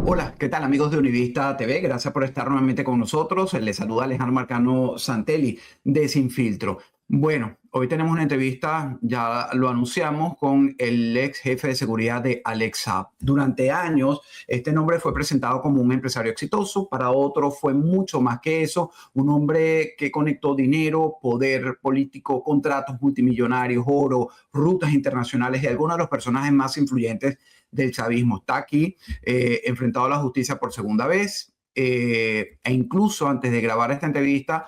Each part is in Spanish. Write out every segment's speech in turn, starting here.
Hola, ¿qué tal amigos de Univista TV? Gracias por estar nuevamente con nosotros. Les saluda Alejandro Marcano Santelli de Sin Filtro. Bueno, hoy tenemos una entrevista, ya lo anunciamos, con el ex jefe de seguridad de Alex Saab. Durante años, este nombre fue presentado como un empresario exitoso. Para otros fue mucho más que eso. Un hombre que conectó dinero, poder político, contratos multimillonarios, oro, rutas internacionales y algunos de los personajes más influyentes del chavismo. Está aquí enfrentado a la justicia por segunda vez. E incluso antes de grabar esta entrevista,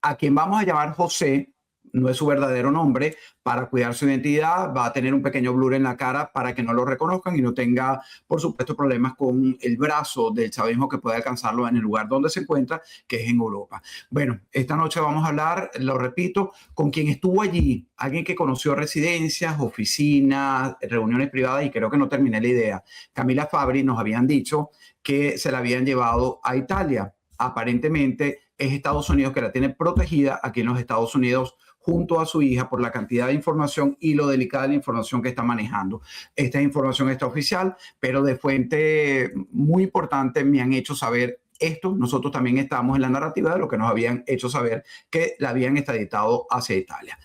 a quien vamos a llamar José, no es su verdadero nombre, para cuidar su identidad, va a tener un pequeño blur en la cara para que no lo reconozcan y no tenga, por supuesto, problemas con el brazo del chavismo que puede alcanzarlo en el lugar donde se encuentra, que es en Europa. Bueno, esta noche vamos a hablar, lo repito, con quien estuvo allí, alguien que conoció residencias, oficinas, reuniones privadas y creo que no terminé la idea. Camila Fabri nos habían dicho que se la habían llevado a Italia. Aparentemente es Estados Unidos que la tiene protegida aquí en los Estados Unidos junto a su hija por la cantidad de información y lo delicada de la información que está manejando. Esta información está oficial, pero de fuente muy importante me han hecho saber esto. Nosotros también estamos en la narrativa de lo que nos habían hecho saber que la habían extraditado hacia Italia.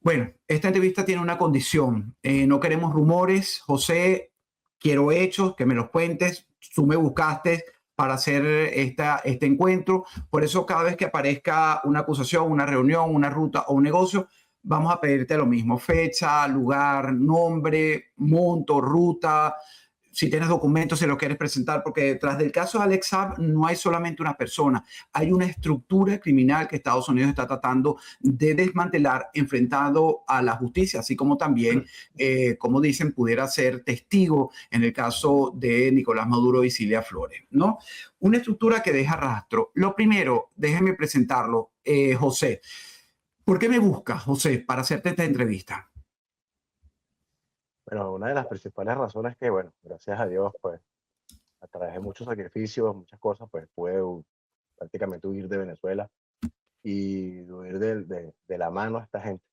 Bueno, esta entrevista tiene una condición. No queremos rumores. José, quiero hechos, que me los cuentes. Tú me buscaste para hacer este encuentro. Por eso cada vez que aparezca una acusación, una reunión, una ruta o un negocio, vamos a pedirte lo mismo. Fecha, lugar, nombre, monto, ruta, si tienes documentos, si lo quieres presentar, porque detrás del caso de Alex Saab no hay solamente una persona, hay una estructura criminal que Estados Unidos está tratando de desmantelar, enfrentado a la justicia, así como también, como dicen, pudiera ser testigo en el caso de Nicolás Maduro y Cilia Flores, ¿no? Una estructura que deja rastro. Lo primero, déjeme presentarlo, José. ¿Por qué me buscas, José, para hacerte esta entrevista? Bueno, una de las principales razones que, bueno, gracias a Dios, pues, a través de muchos sacrificios, muchas cosas, pues, pude prácticamente huir de Venezuela y huir de la mano a esta gente,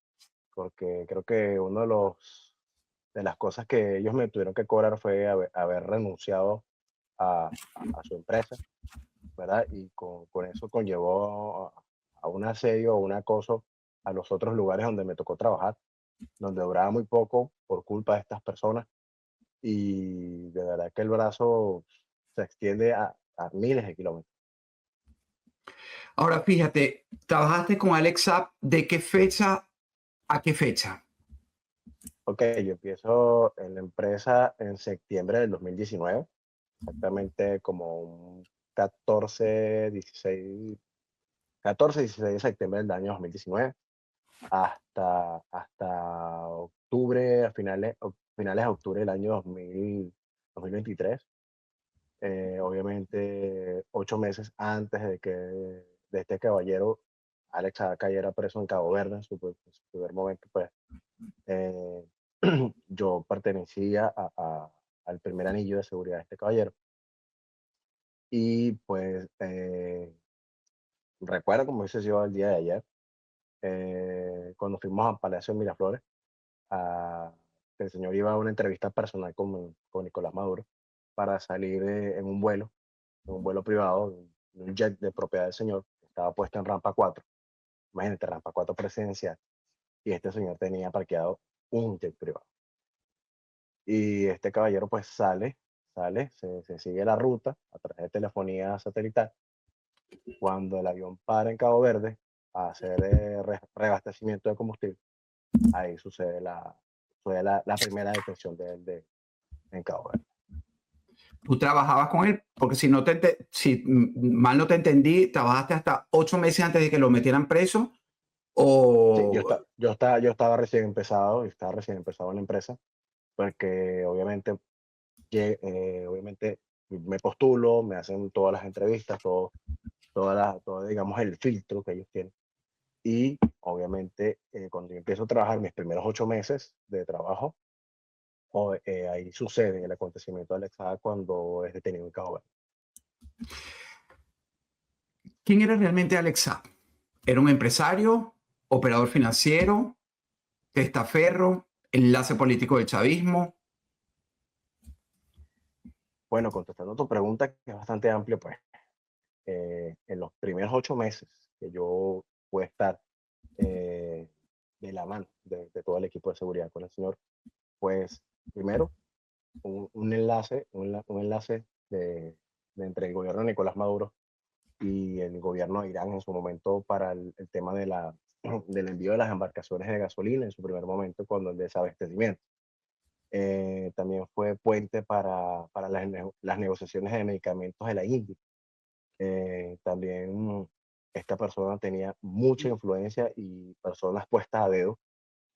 porque creo que uno de las cosas que ellos me tuvieron que cobrar fue haber renunciado a su empresa, ¿verdad? Y con eso conllevó a un asedio, a un acoso a los otros lugares donde me tocó trabajar, donde duraba muy poco por culpa de estas personas y de verdad que el brazo se extiende a miles de kilómetros. Ahora, fíjate, trabajaste con Alex Saab, ¿de qué fecha a qué fecha? Ok, yo empiezo en la empresa en septiembre del 2019, exactamente como un 14, 16, 14, 16 de septiembre del año 2019, hasta octubre, finales de octubre del año 2023. Obviamente, 8 meses antes de este caballero, Alex Saab cayera preso en Cabo Verde, en su primer momento, pues eh, yo pertenecía al primer anillo de seguridad de este caballero. Y pues recuerdo, como dices yo, el día de ayer, cuando fuimos a Palacio de Miraflores, a, el señor iba a una entrevista personal con Nicolás Maduro para salir en un vuelo privado, en un jet de propiedad del señor, que estaba puesto en rampa 4. Imagínate, rampa 4 presidencial. Y este señor tenía parqueado un jet privado. Y este caballero pues se sigue la ruta a través de telefonía satelital. Cuando el avión para en Cabo Verde a hacer reabastecimiento de combustible, ahí sucede la primera detención de él en Cabo Verde. Tú trabajabas con él, porque si, no si mal no te entendí, trabajaste hasta 8 meses antes de que lo metieran preso Sí, o... yo estaba recién empezado en la empresa, porque obviamente me postulo, me hacen todas las entrevistas, todo, digamos, el filtro que ellos tienen. Y obviamente, cuando yo empiezo a trabajar, mis primeros 8 meses de trabajo, ahí sucede el acontecimiento de Alex Saab cuando es detenido en Cabo Verde. ¿Quién era realmente Alex Saab? ¿Era un empresario, operador financiero, testaferro, enlace político del chavismo? Bueno, contestando tu pregunta, que es bastante amplia, pues en los primeros 8 meses que yo pude estar eh, de la mano de todo el equipo de seguridad con el señor, pues primero un enlace, un enlace de entre el gobierno de Nicolás Maduro y el gobierno de Irán en su momento para el tema del envío de las embarcaciones de gasolina en su primer momento cuando el desabastecimiento. También fue puente para las negociaciones de medicamentos de la India. También esta persona tenía mucha influencia y personas puestas a dedo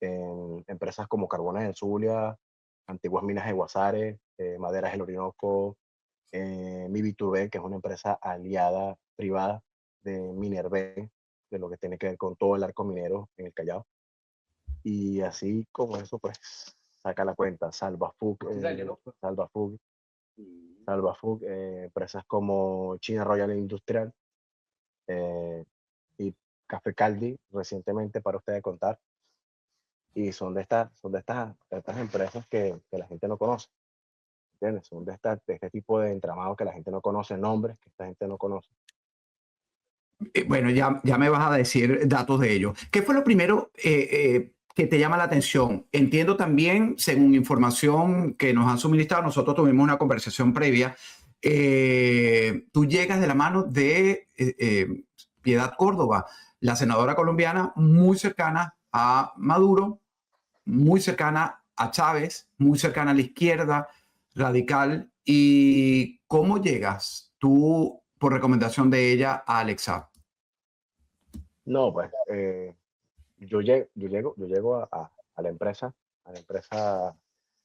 en empresas como Carbones del Zulia, antiguas minas de Guasare, Maderas del Orinoco, Miviturbe, que es una empresa aliada privada de Minervé, de lo que tiene que ver con todo el arco minero en el Callao. Y así como eso, pues saca la cuenta. Salvafug, empresas como China Royal Industrial eh, y Café Caldi, recientemente para ustedes contar. Y son de estas empresas que la gente no conoce. ¿Entiendes? Son de este tipo de entramados que la gente no conoce, nombres que esta gente no conoce. Bueno, ya me vas a decir datos de ello. ¿Qué fue lo primero que te llama la atención? Entiendo también, según información que nos han suministrado, nosotros tuvimos una conversación previa, tú llegas de la mano de Piedad Córdoba, la senadora colombiana muy cercana a Maduro, muy cercana a Chávez, muy cercana a la izquierda radical. ¿Y cómo llegas tú, por recomendación de ella, a Alexa? No, pues yo llego a la empresa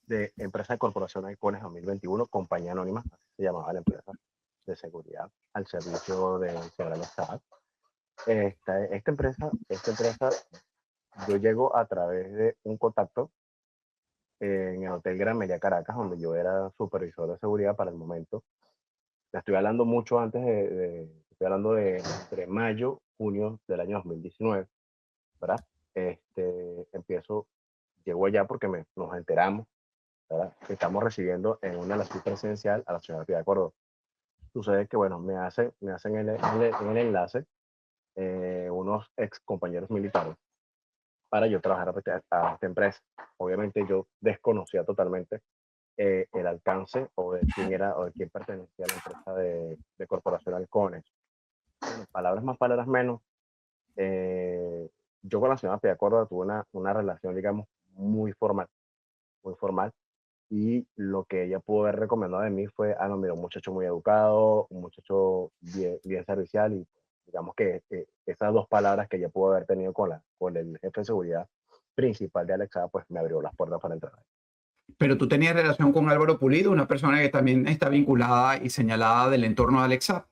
de Corporación Icones 2021, compañía anónima, así se llamaba la empresa de seguridad, al servicio del General Estado. Esta empresa, yo llego a través de un contacto en el Hotel Gran Meliá Caracas, donde yo era supervisor de seguridad para el momento. La estoy hablando mucho antes estoy hablando de entre mayo, junio del año 2019, ¿verdad? Empiezo, llego allá porque nos enteramos, ¿verdad? Que estamos recibiendo en una de las suites presidencial a la señora Piedad Córdoba. Sucede que, bueno, me hacen el enlace unos ex compañeros militares para yo trabajar a esta empresa. Obviamente yo desconocía totalmente el alcance o de quién era o de quién pertenecía a la empresa de Corporación Halcones. Bueno, palabras más, palabras menos. eh, yo con la señora Piedad Córdoba tuve una relación, digamos, muy formal, muy formal. Y lo que ella pudo haber recomendado de mí fue, no, mira, un muchacho muy educado, un muchacho bien, bien servicial y digamos que esas dos palabras que ella pudo haber tenido con el jefe de seguridad principal de Alexa, pues me abrió las puertas para entrar. Pero tú tenías relación con Álvaro Pulido, una persona que también está vinculada y señalada del entorno de Alexa.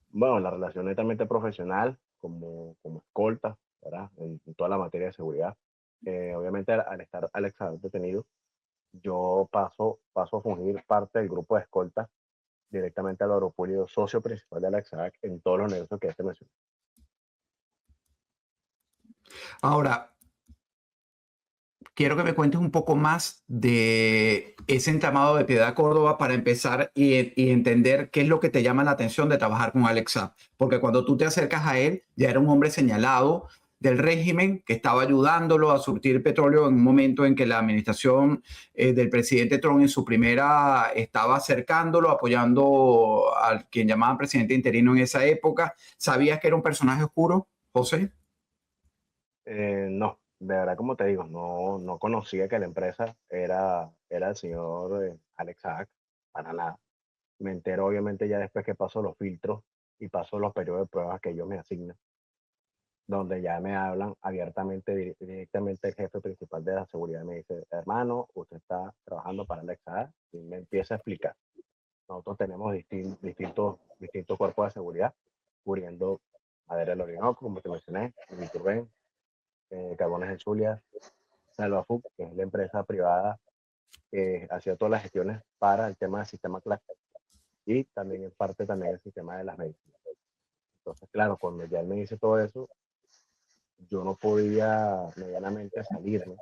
Bueno, la relación netamente profesional como escolta, ¿verdad? En toda la materia de seguridad. Obviamente al estar Alexa detenido, yo paso a fungir parte del grupo de escolta directamente al aeropuerto socio principal de Alexa en todos los negocios que este mencionó. Ahora, quiero que me cuentes un poco más de ese entramado de Piedad Córdoba para empezar y entender qué es lo que te llama la atención de trabajar con Alexa. Porque cuando tú te acercas a él, ya era un hombre señalado del régimen que estaba ayudándolo a surtir petróleo en un momento en que la administración del presidente Trump en su primera estaba acercándolo, apoyando al quien llamaban presidente interino en esa época. ¿Sabías que era un personaje oscuro, José? No, de verdad, como te digo, no conocía que la empresa era el señor Alex Saak, para nada. Me entero obviamente ya después que paso los filtros y paso los periodos de pruebas que ellos me asignan, donde ya me hablan abiertamente, directamente el jefe principal de la seguridad me dice, hermano, usted está trabajando para Alex Saak, y me empieza a explicar. Nosotros tenemos distintos cuerpos de seguridad, cubriendo Madera del Orinoco, como te mencioné, Iturben, Carbones del Zulia, Salvafood, que es la empresa privada que hacía todas las gestiones para el tema del sistema clúster y también en parte también el sistema de las medicinas. Entonces, claro, cuando ya él me dice todo eso, yo no podía medianamente salirme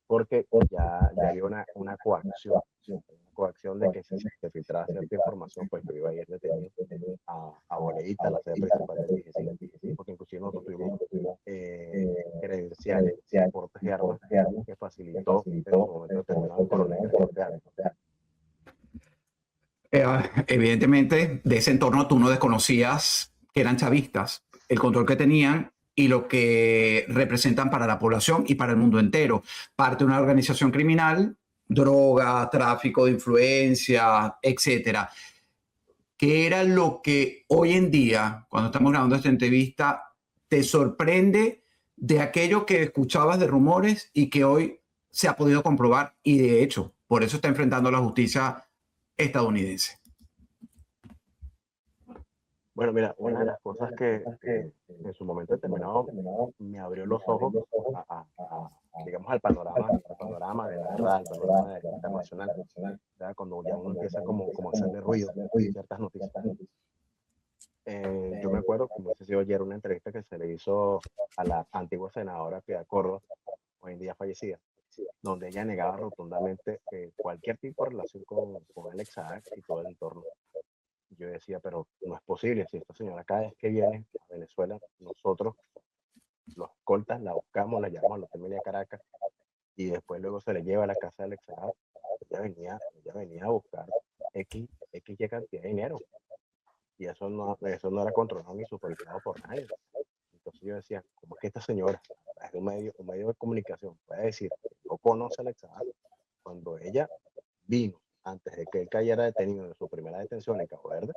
porque ya había una coacción. coacción de que si se filtraba cierta información, pues yo iba a ir detenido a Boleíta, la sede principal del DGC, porque inclusive nosotros tuvimos credenciales, portes de armas que facilitó en su momento determinado el coronel director de armas. Evidentemente, de ese entorno tú no desconocías que eran chavistas, el control que tenían y lo que representan para la población y para el mundo entero. Parte de una organización criminal, droga, tráfico de influencia, etcétera. ¿Qué era lo que hoy en día, cuando estamos grabando esta entrevista, te sorprende de aquello que escuchabas de rumores y que hoy se ha podido comprobar y de hecho, por eso está enfrentando a la justicia estadounidense? Bueno, mira, una de las cosas que en su momento determinado me abrió los ojos digamos, al panorama de la verdad, al panorama internacional, ¿verdad? Cuando ya uno empieza como a hacerle ruido ciertas noticias. Yo me acuerdo, como hubiese sido ayer, una entrevista que se le hizo a la antigua senadora Piedad Córdoba, hoy en día fallecida, donde ella negaba rotundamente cualquier tipo de relación con Alex Saab y todo el entorno. Yo decía, pero no es posible, si esta señora cada vez que viene a Venezuela, nosotros, los escoltas, la buscamos, la llevamos al Hotel Meliá Caracas y después luego se le lleva a la casa de Alex Saab. Ella venía a buscar X y cantidad de dinero y eso no era controlado ni supervisado por nadie. Entonces yo decía, ¿cómo es que esta señora, es un medio de comunicación, puede decir que no conoce a Alex Saab cuando ella vino antes de que él cayera detenido en su primera detención en Cabo Verde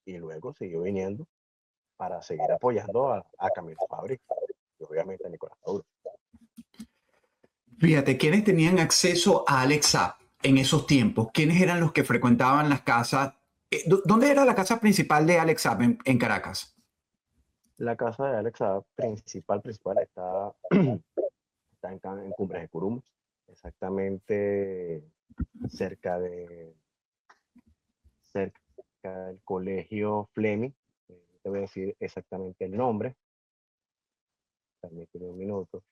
y luego siguió viniendo para seguir apoyando a Camilo Fabri y obviamente a Nicolás Maduro? Fíjate, ¿quiénes tenían acceso a Alex Saab en esos tiempos? ¿Quiénes eran los que frecuentaban las casas? ¿Dónde era la casa principal de Alex Saab en Caracas? La casa de Alex Saab principal está, en Cumbres de Curumos, exactamente cerca, cerca del colegio Fleming. Te voy a decir exactamente el nombre. Permíteme un minuto.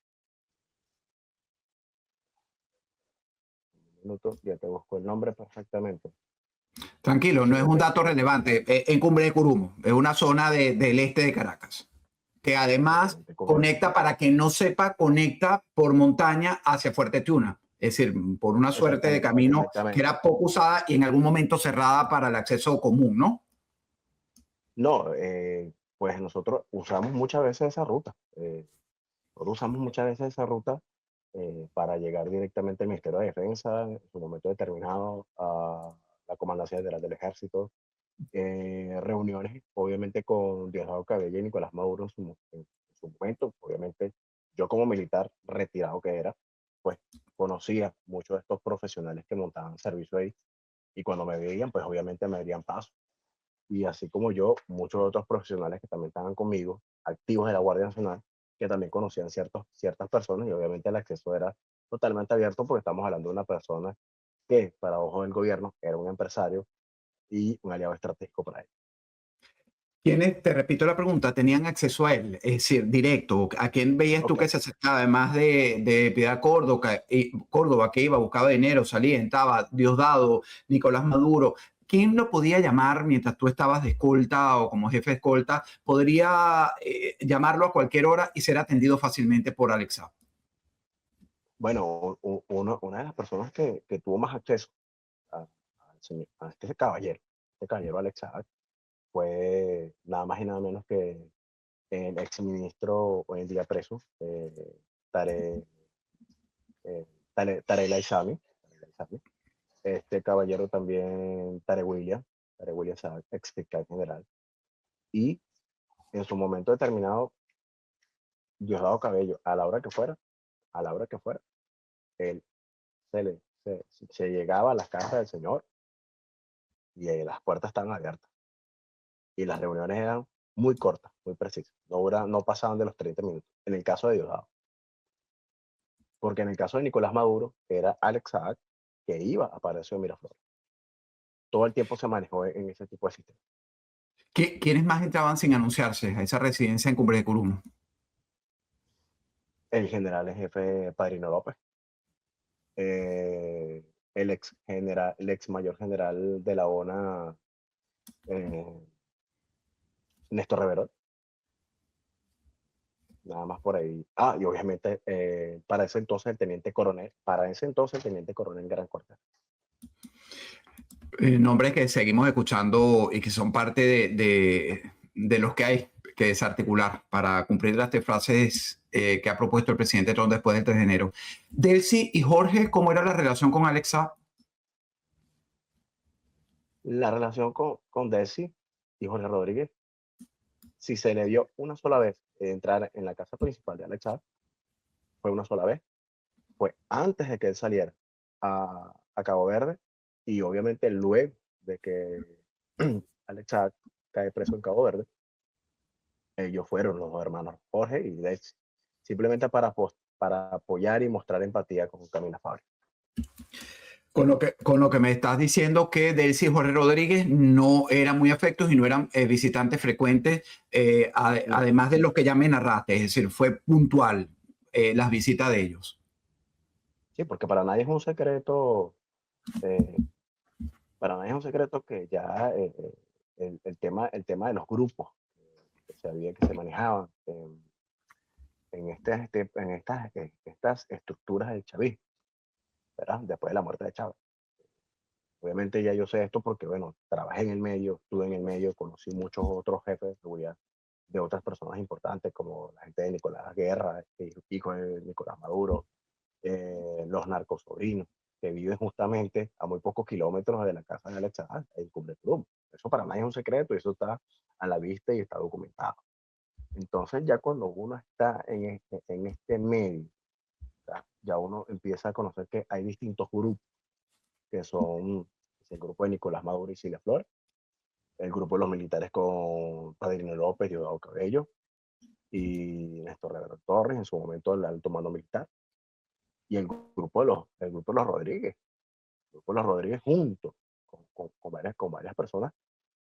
Ya te busco el nombre perfectamente. Tranquilo, no es un dato relevante. En Cumbre de Curumo, es una zona del este de Caracas, que además conecta, para quien no sepa, conecta por montaña hacia Fuerte Tiuna. Es decir, por una suerte de camino que era poco usada y en algún momento cerrada para el acceso común, ¿no? No, pues nosotros usamos muchas veces esa ruta. Nosotros usamos muchas veces esa ruta para llegar directamente al Ministerio de Defensa, en su momento determinado, a la Comandancia General del Ejército. Reuniones, obviamente, con Diosdado Cabello y Nicolás Maduro en su momento. Obviamente, yo como militar retirado que era, pues conocía muchos de estos profesionales que montaban servicio ahí y cuando me veían, pues obviamente me darían paso. Y así como yo, muchos otros profesionales que también estaban conmigo, activos de la Guardia Nacional, que también conocían ciertas personas y obviamente el acceso era totalmente abierto porque estamos hablando de una persona que para ojos del gobierno era un empresario y un aliado estratégico para él. ¿Quiénes, te repito la pregunta, tenían acceso a él? Es decir, directo. ¿A quién veías tú que se acercaba? Además de Piedad Córdoba, que iba, buscaba dinero, salía, entraba, Diosdado, Nicolás Maduro. ¿Quién lo podía llamar mientras tú estabas de escolta o como jefe de escolta? ¿Podría llamarlo a cualquier hora y ser atendido fácilmente por Alex Saab? Bueno, una de las personas que tuvo más acceso a, a este caballero Alex Saab, fue nada más y nada menos que el exministro hoy en día preso, Tare, Tarek El Aissami. Este caballero también, Tarek William Saab, ex fiscal general. Y en su momento determinado, Diosdado Cabello, a la hora que fuera, él se, le, se llegaba a las casas del señor y las puertas estaban abiertas. Y las reuniones eran muy cortas, muy precisas. No pasaban de los 30 minutos, en el caso de Diosdado. Porque en el caso de Nicolás Maduro, era Alex Saab que iba a Palacio de Miraflores. Todo el tiempo se manejó en ese tipo de sistema. ¿Quiénes más entraban sin anunciarse a esa residencia en Cumbre de Curumo? El general en jefe Padrino López, el ex mayor general de la ONA, eh, Néstor Reverol, nada más por ahí. Ah, y obviamente para ese entonces el teniente coronel Gran Cortés. Nombres que seguimos escuchando y que son parte de los que hay que desarticular para cumplir las tres frases que ha propuesto el presidente Trump después del 3 de enero. Delcy y Jorge, ¿cómo era la relación con Alexa? La relación con Desi y Jorge Rodríguez, si se le dio una sola vez entrar en la casa principal de Alex Saab, fue una sola vez, fue antes de que él saliera a Cabo Verde y obviamente luego de que Alex Saab cae preso en Cabo Verde, ellos fueron los dos hermanos Jorge y Desi, simplemente para apoyar y mostrar empatía con Camila Fabri. Con lo que me estás diciendo que Delcy y Jorge Rodríguez no eran muy afectos y no eran visitantes frecuentes, No, además de los que ya me narraste, es decir, fue puntual las visitas de ellos. sí, porque para nadie es un secreto, eh, para nadie es un secreto que ya el tema de los grupos que se sabía que se manejaban estas estructuras del chavismo, ¿verdad? Después de la muerte de Chávez. Obviamente ya yo sé esto porque, bueno, trabajé en el medio, estuve en el medio, conocí muchos otros jefes de seguridad de otras personas importantes como la gente de Nicolás Guerra, hijo de Nicolás Maduro, los narcosobrinos, que viven justamente a muy pocos kilómetros de la casa de Alex Saab, en Cumbre Plum. Eso para nadie es un secreto y eso está a la vista y está documentado. Entonces ya cuando uno está en este medio, ya uno empieza a conocer que hay distintos grupos, que son el grupo de Nicolás Maduro y Cilia Flores, el grupo de los militares con Padrino López, Diosdado Cabello y Néstor Rivera Torres, en su momento el alto mando militar, y el grupo de los Rodríguez, el grupo de los Rodríguez junto con varias personas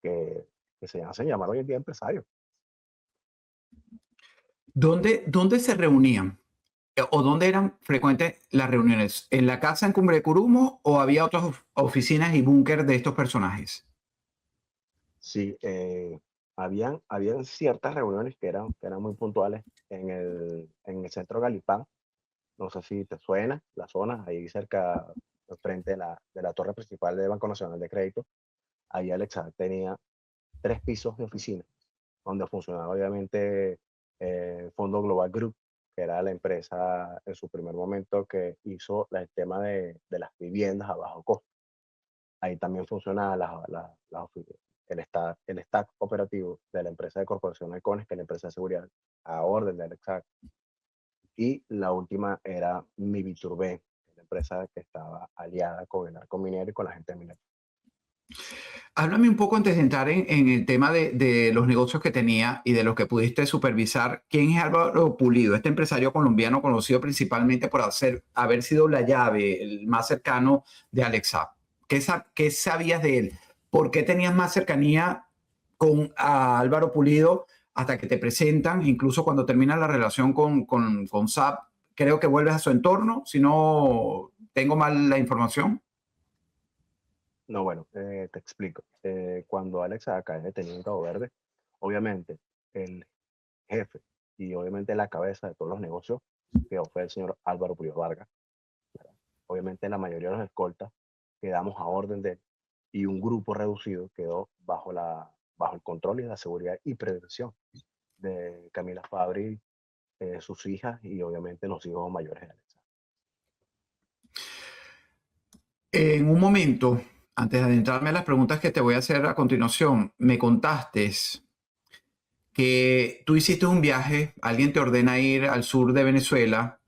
que se hacen llamar hoy en día empresarios. ¿Dónde se reunían? ¿O dónde eran frecuentes las reuniones? ¿En la casa en Cumbre de Curumo o había otras oficinas y búnker de estos personajes? Sí, habían ciertas reuniones que eran muy puntuales en el centro Galipán. No sé si te suena la zona, ahí cerca, frente de la torre principal del Banco Nacional de Crédito. Ahí Alexa tenía 3 pisos de oficina, donde funcionaba obviamente Fondo Global Group, que era la empresa en su primer momento que hizo el tema de las viviendas a bajo costo. Ahí también funciona el stack operativo de la empresa de Corporación Halcones, que es la empresa de seguridad a orden de Alexa. Y la última era Miviturbé, la empresa que estaba aliada con el arco minero y con la gente minera. Háblame un poco antes de entrar en el tema de los negocios que tenía y de los que pudiste supervisar. ¿Quién es Álvaro Pulido? Este empresario colombiano conocido principalmente por haber sido la llave, el más cercano de Alex Saab. ¿Qué sabías de él? ¿Por qué tenías más cercanía con Álvaro Pulido hasta que te presentan? Incluso cuando termina la relación con Saab, creo que vuelves a su entorno, si no tengo mal la información. No, bueno, te explico. Cuando Alex acá es detenido en Cabo Verde, obviamente el jefe y obviamente la cabeza de todos los negocios que fue el señor Álvaro Pulido Vargas. Obviamente la mayoría de los escoltas quedamos a orden de él y un grupo reducido quedó bajo el control y la seguridad y prevención de Camila Fabri, sus hijas y obviamente los hijos mayores de Alexa. En un momento, antes de adentrarme a las preguntas que te voy a hacer a continuación, me contaste que tú hiciste un viaje, alguien te ordena ir al sur de Venezuela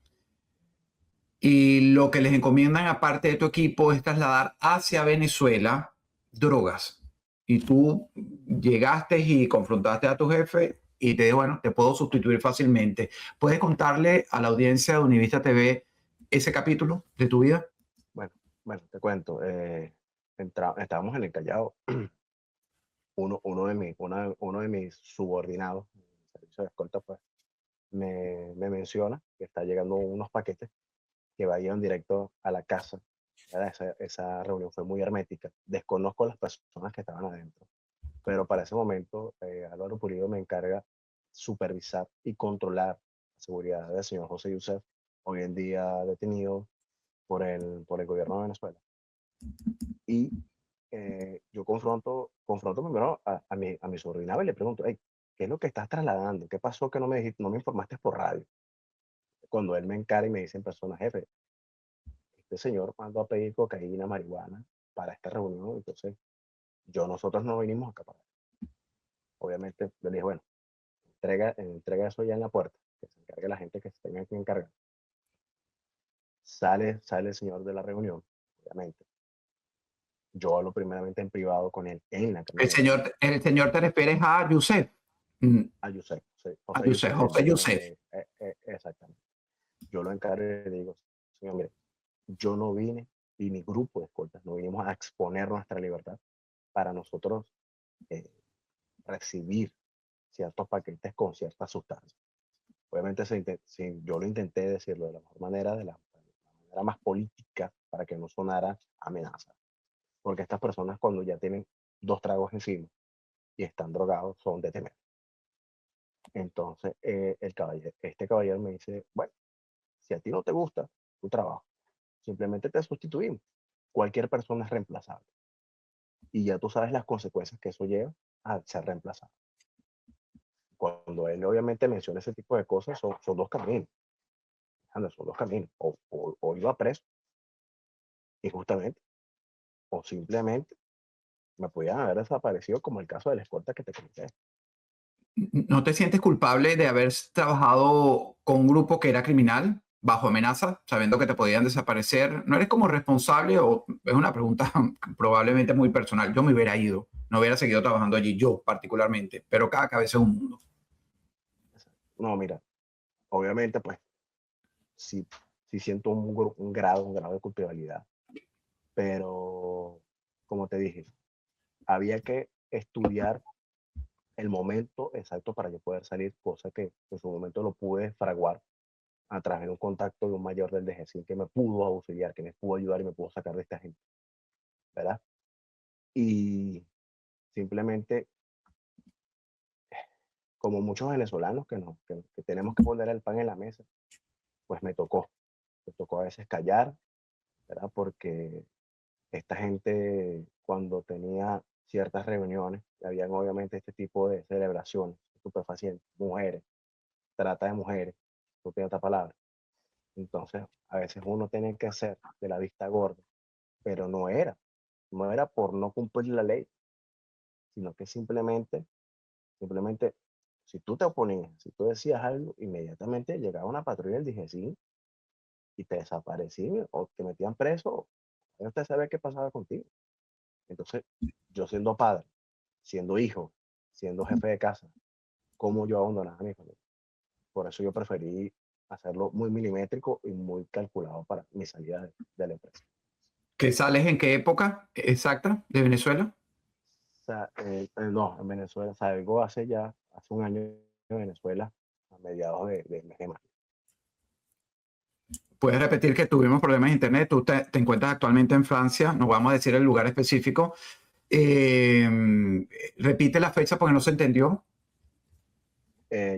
y lo que les encomiendan aparte de tu equipo es trasladar hacia Venezuela drogas. Y tú llegaste y confrontaste a tu jefe y te dijo, bueno, te puedo sustituir fácilmente. ¿Puedes contarle a la audiencia de Univista TV ese capítulo de tu vida? Bueno, bueno, te cuento. Estábamos en el Callao. Uno de mis subordinados, en el servicio de escolta, pues, me menciona que está llegando unos paquetes que vayan directo a la casa ¿verdad? Esa reunión fue muy hermética. Desconozco las personas que estaban adentro, pero para ese momento Álvaro Pulido me encarga supervisar y controlar la seguridad del señor José Yusef, hoy en día detenido por el gobierno de Venezuela. Y yo confronto primero a mi sobrina y le pregunto, hey, ¿qué es lo que estás trasladando? ¿Qué pasó que no me informaste por radio? Cuando él me encara y me dice en persona, jefe, este señor mandó a pedir cocaína, marihuana para esta reunión, entonces nosotros no vinimos acá para. Obviamente, yo le dije, bueno, entrega eso ya en la puerta, que se encargue la gente que se tenga que encargar. Sale el señor de la reunión, obviamente. Yo hablo primeramente en privado con él en la camioneta. El señor te refieres a Yusef. Mm, A Yusef, sí, a José Yusef, Yusef, el José dueño Yusef. de. Exactamente. Yo lo encargo y le digo, señor, mire, yo no vine y mi grupo de escoltas no vinimos a exponer nuestra libertad para nosotros eh, recibir ciertos paquetes con ciertas sustancias. Obviamente yo lo intenté decirlo de la mejor manera, de la manera más política, para que no sonara amenaza. Porque estas personas cuando ya tienen 2 tragos encima y están drogados son de temer. Entonces este caballero me dice, bueno, si a ti no te gusta tu trabajo, simplemente te sustituimos. Cualquier persona es reemplazable. Y ya tú sabes las consecuencias que eso lleva a ser reemplazado. Cuando él obviamente menciona ese tipo de cosas, son dos caminos. Son dos caminos. O iba preso, injustamente, o simplemente me podían haber desaparecido, como el caso de la escolta que te comenté. ¿No te sientes culpable de haber trabajado con un grupo que era criminal, bajo amenaza, sabiendo que te podían desaparecer? ¿No eres como responsable o es una pregunta probablemente muy personal? Yo me hubiera ido, no hubiera seguido trabajando allí, yo particularmente, pero cada cabeza es un mundo. No, mira, obviamente, pues, sí, sí siento un grado de culpabilidad, pero, como te dije, había que estudiar el momento exacto para yo poder salir, cosa que en su momento lo pude fraguar a través de un contacto de un mayor del DGCIN que me pudo auxiliar, que me pudo ayudar y me pudo sacar de esta gente, ¿verdad? Y simplemente, como muchos venezolanos que tenemos que poner el pan en la mesa, pues me tocó a veces callar, ¿verdad? Porque esta gente, cuando tenía ciertas reuniones, habían obviamente este tipo de celebraciones, estupefacientes, mujeres, trata de mujeres, no tiene otra palabra. Entonces, a veces uno tiene que hacer de la vista gorda, pero no era por no cumplir la ley, sino que simplemente, si tú te oponías, si tú decías algo, inmediatamente llegaba una patrulla del DGCIN y te desaparecían o te metían preso, ya usted sabe qué pasaba contigo. Entonces, yo siendo padre, siendo hijo, siendo jefe de casa, ¿cómo yo abandonaba a mi familia? Por eso yo preferí hacerlo muy milimétrico y muy calculado para mi salida de la empresa. ¿Qué sales en qué época exacta de Venezuela? O sea, no, en Venezuela, salgo hace un año en Venezuela, a mediados de mes de mayo. Puedes repetir que tuvimos problemas de internet, tú te encuentras actualmente en Francia, no vamos a decir el lugar específico. Eh, repite la fecha porque no se entendió.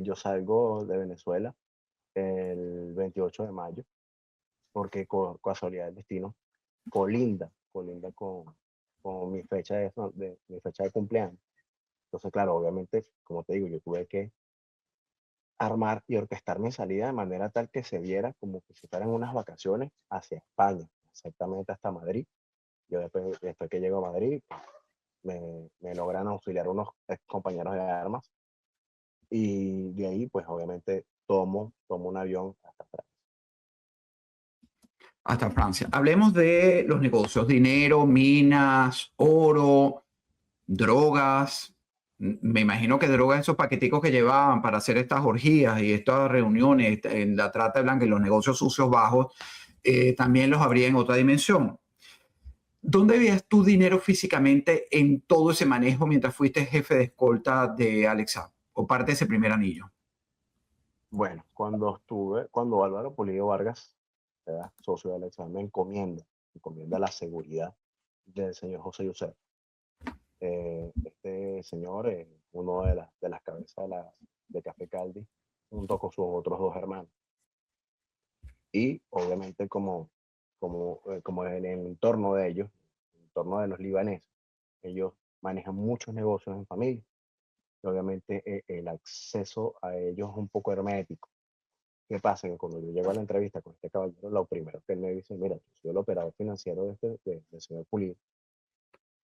Yo salgo de Venezuela el 28 de mayo, porque casualidad del destino colinda con mi fecha de cumpleaños. Entonces, claro, obviamente, como te digo, yo tuve que armar y orquestar mi salida de manera tal que se viera como que si fueran unas vacaciones hacia España, exactamente hasta Madrid. Yo después que llego a Madrid, me logran auxiliar unos ex compañeros de armas y de ahí, pues obviamente tomo un avión hasta Francia. Hasta Francia. Hablemos de los negocios, dinero, minas, oro, drogas. Me imagino que drogas, esos paqueticos que llevaban para hacer estas orgías y estas reuniones en la trata de blanca y los negocios sucios bajos, también los habría en otra dimensión. ¿Dónde veías tu dinero físicamente en todo ese manejo mientras fuiste jefe de escolta de Alexa o parte de ese primer anillo? Bueno, cuando Álvaro Pulido Vargas, ¿verdad? Socio de Alexa, me encomienda encomienda la seguridad del señor José Yusef. Este señor es uno de las cabezas de Café Caldi, junto con sus otros dos hermanos. Y obviamente como en el entorno de ellos, en el entorno de los libaneses, ellos manejan muchos negocios en familia. Y obviamente el acceso a ellos es un poco hermético. ¿Qué pasa? Que cuando yo llego a la entrevista con este caballero, lo primero que él me dice, mira, yo soy el operador financiero del señor Pulido.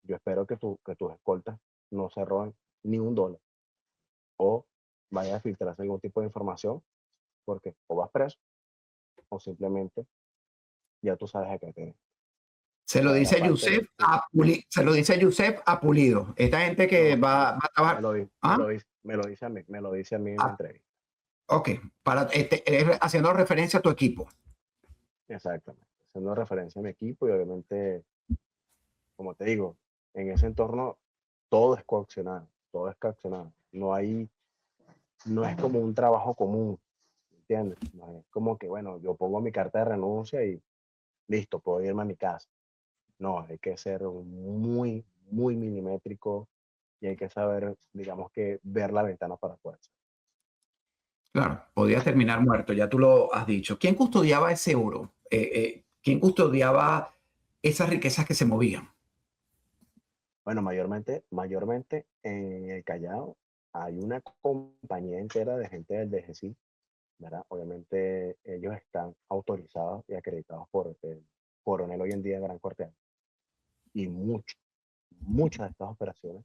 Yo espero que tus escoltas no se roben ni un dólar o vaya a filtrarse algún tipo de información, porque o vas preso o simplemente ya tú sabes a qué tener. Se lo dice Yusef a se lo dice Yusef a Pulido. Esta gente que No, va a trabajar. ¿Ah? me lo dice a mí en la Ah, entrevista. ok. Haciendo referencia a tu equipo. Exactamente. Haciendo referencia a mi equipo y obviamente, como te digo, en ese entorno todo es coaccionado, todo es coaccionado. No es como un trabajo común, ¿entiendes? No es como que, bueno, yo pongo mi carta de renuncia y listo, puedo irme a mi casa. No, hay que ser muy, muy milimétrico y hay que saber, digamos que, ver la ventana para afuera. Claro, podía terminar muerto, ya tú lo has dicho. ¿Quién custodiaba ese oro? ¿Quién custodiaba esas riquezas que se movían? Bueno, mayormente en el Callao hay una compañía entera de gente del DGCI, ¿verdad? Obviamente ellos están autorizados y acreditados por el coronel hoy en día Gran Corteano. Y muchas de estas operaciones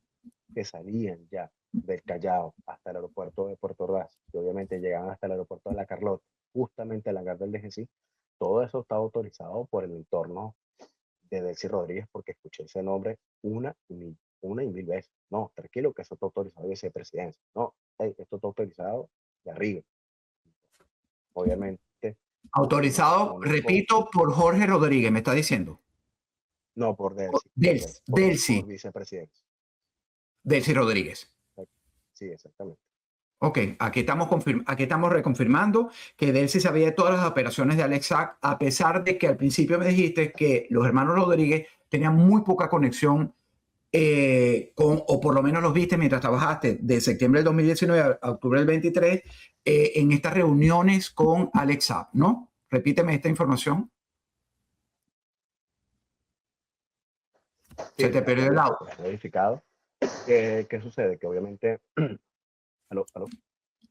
que salían ya del Callao hasta el aeropuerto de Puerto Ordaz, que obviamente llegaban hasta el aeropuerto de La Carlota, justamente el hangar del DGCI, todo eso está autorizado por el entorno de Delcy Rodríguez, porque escuché ese nombre una y mil veces. No, tranquilo, que eso está autorizado de vicepresidencia. No, hey, esto está autorizado de arriba. Obviamente, Autorizado, uno con, repito, por Jorge Rodríguez, me está diciendo. no por Delcy, por Delcy, vicepresidencia. Delcy Rodríguez. Sí, exactamente. Ok, aquí estamos reconfirmando que Delcy sabía de todas las operaciones de Alex Sack, a pesar de que al principio me dijiste que los hermanos Rodríguez tenían muy poca conexión o por lo menos los viste mientras trabajaste de septiembre del 2019 a octubre del 23, en estas reuniones con Alex Sack, ¿no? Repíteme esta información. Se Sí, te perdió el audio. verificado. ¿Qué sucede? Que obviamente, aló, aló.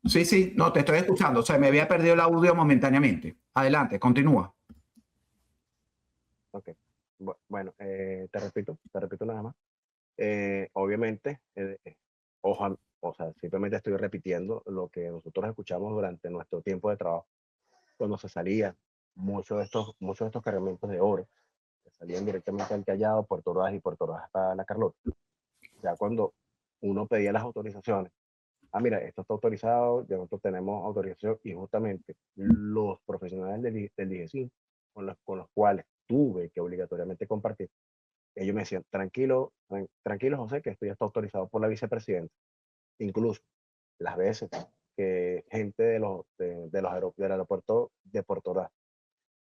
Sí, sí, no, te estoy escuchando. O sea, me había perdido el audio momentáneamente. Adelante, continúa. Ok. Bueno, te repito nada más. Obviamente, o sea, simplemente estoy repitiendo lo que nosotros escuchamos durante nuestro tiempo de trabajo, cuando se salían muchos de estos cargamentos de oro, que salían directamente al Callao, Puerto Ordaz y Puerto Ordaz hasta La Carlota. Ya cuando uno pedía las autorizaciones, mira, esto está autorizado, ya nosotros tenemos autorización, y justamente los profesionales del DGCIN, con los cuales tuve que obligatoriamente compartir, ellos me decían, tranquilo José, que esto ya está autorizado por la vicepresidenta. Incluso las veces que gente del aeropuerto de Puerto Ordaz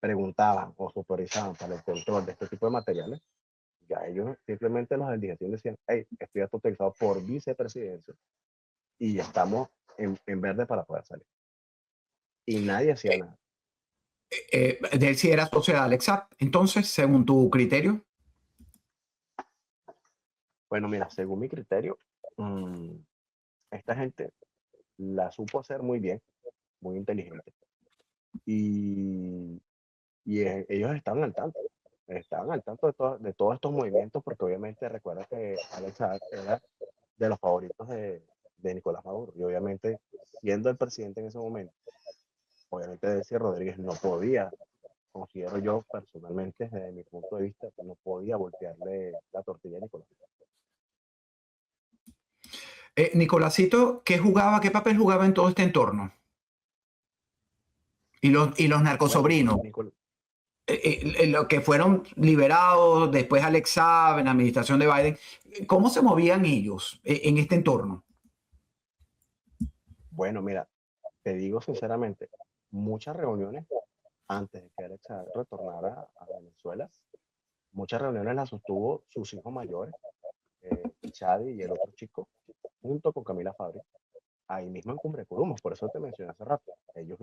preguntaban o se autorizaban para el control de este tipo de materiales, ya ellos simplemente los del DGCIN decían, hey, esto ya está autorizado por vicepresidencia y ya estamos en verde para poder salir. Y nadie hacía nada. Delcy era socio de Alex Sack. Entonces, según tu criterio. Bueno, mira, según mi criterio, esta gente la supo hacer muy bien, muy inteligente. Y, ellos estaban al tanto de todos estos movimientos, porque obviamente recuerda que Alex Saab era de los favoritos de Nicolás Maduro. Y obviamente, siendo el presidente en ese momento, obviamente Delcy Rodríguez no podía, considero yo personalmente, desde mi punto de vista, no podía voltearle la tortilla a Nicolás. Nicolásito, ¿qué papel jugaba en todo este entorno? Y los Bueno, narcosobrinos, los que fueron liberados después Alex Saab en la administración de Biden, ¿cómo se movían ellos en este entorno? bueno, mira, te digo sinceramente, muchas reuniones antes de que Alex Saab retornara a Venezuela, muchas reuniones las sostuvo sus hijos mayores, Chadi y el otro chico, junto con Camila Fabri, ahí mismo en Cumbre Curumos. Por eso te mencioné hace rato. Ellos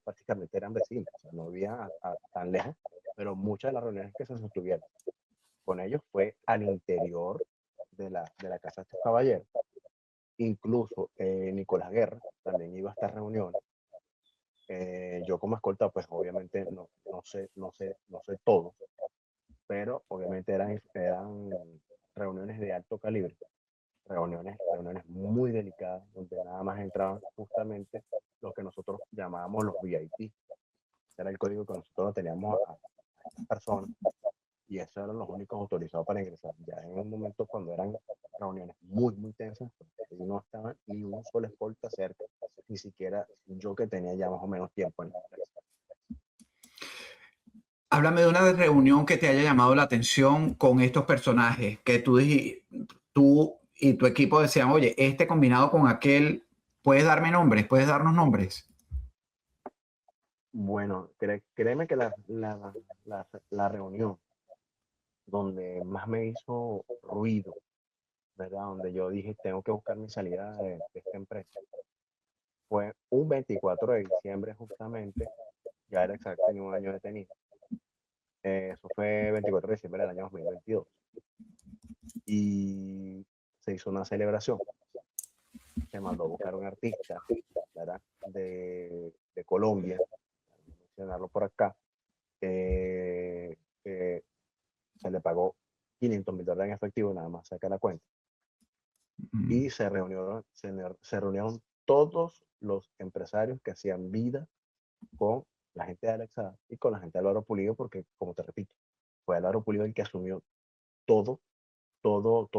prácticamente eran vecinos, o sea, no vivían tan lejos, pero muchas de las reuniones que se sostuvieron con ellos fue al interior de la casa de estos caballeros. Incluso Nicolás Guerra también iba a estas reuniones. Yo como escolta, pues obviamente no sé todo, pero obviamente eran reuniones de alto calibre, reuniones muy delicadas, donde nada más entraban justamente los que nosotros llamábamos los VIP. Era el código que nosotros teníamos a estas personas, y esos eran los únicos autorizados para ingresar. Ya en un momento cuando eran reuniones muy tensas, pues, no estaba ni un solo escolta cerca, ni siquiera yo, que tenía ya más o menos tiempo en la empresa. Háblame de una reunión que te haya llamado la atención con estos personajes, que tú y tu equipo decían, oye, este combinado con aquel, ¿puedes darme nombres? ¿Puedes darnos nombres? Bueno, créeme que la reunión donde más me hizo ruido, ¿verdad? Donde yo dije, tengo que buscar mi salida de esta empresa, fue un 24 de diciembre justamente, ya era exacto, tenía un año detenido. Eso fue 24 de diciembre del año 2022. Y se hizo una celebración. Se mandó a buscar un artista, ¿verdad? De Colombia, mencionarlo por acá, que se le pagó $500,000 en efectivo, nada más saca la cuenta. Y se reunieron todos los empresarios que hacían vida con la gente de Alexa y con la gente de Álvaro Pulido, porque, como te repito, fue Álvaro Pulido el que asumió todo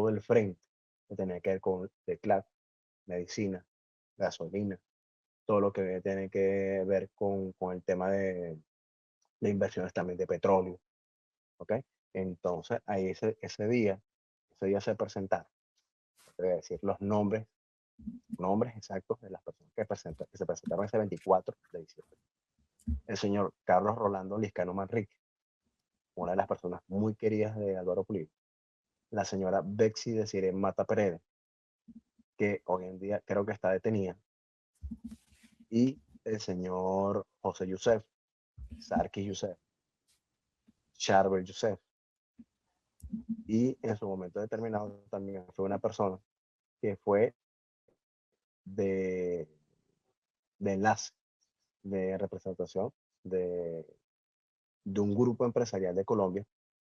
el frente que tenía que ver con teclado, medicina, gasolina, todo lo que tiene que ver con el tema de inversiones también de petróleo, ¿ok? Entonces, ahí ese día se presentaron, te voy a decir los nombres exactos de las personas que se presentaron ese 24 de diciembre. El señor Carlos Rolando Liscano Manrique, una de las personas muy queridas de Álvaro Pulido. La señora Bexy Desiree Mata Pereira, que hoy en día creo que está detenida. Y el señor José Yusef, Sarkis Yusef, Charbel Yusef. Y en su momento determinado también fue una persona que fue de enlace, de representación de un grupo empresarial de Colombia,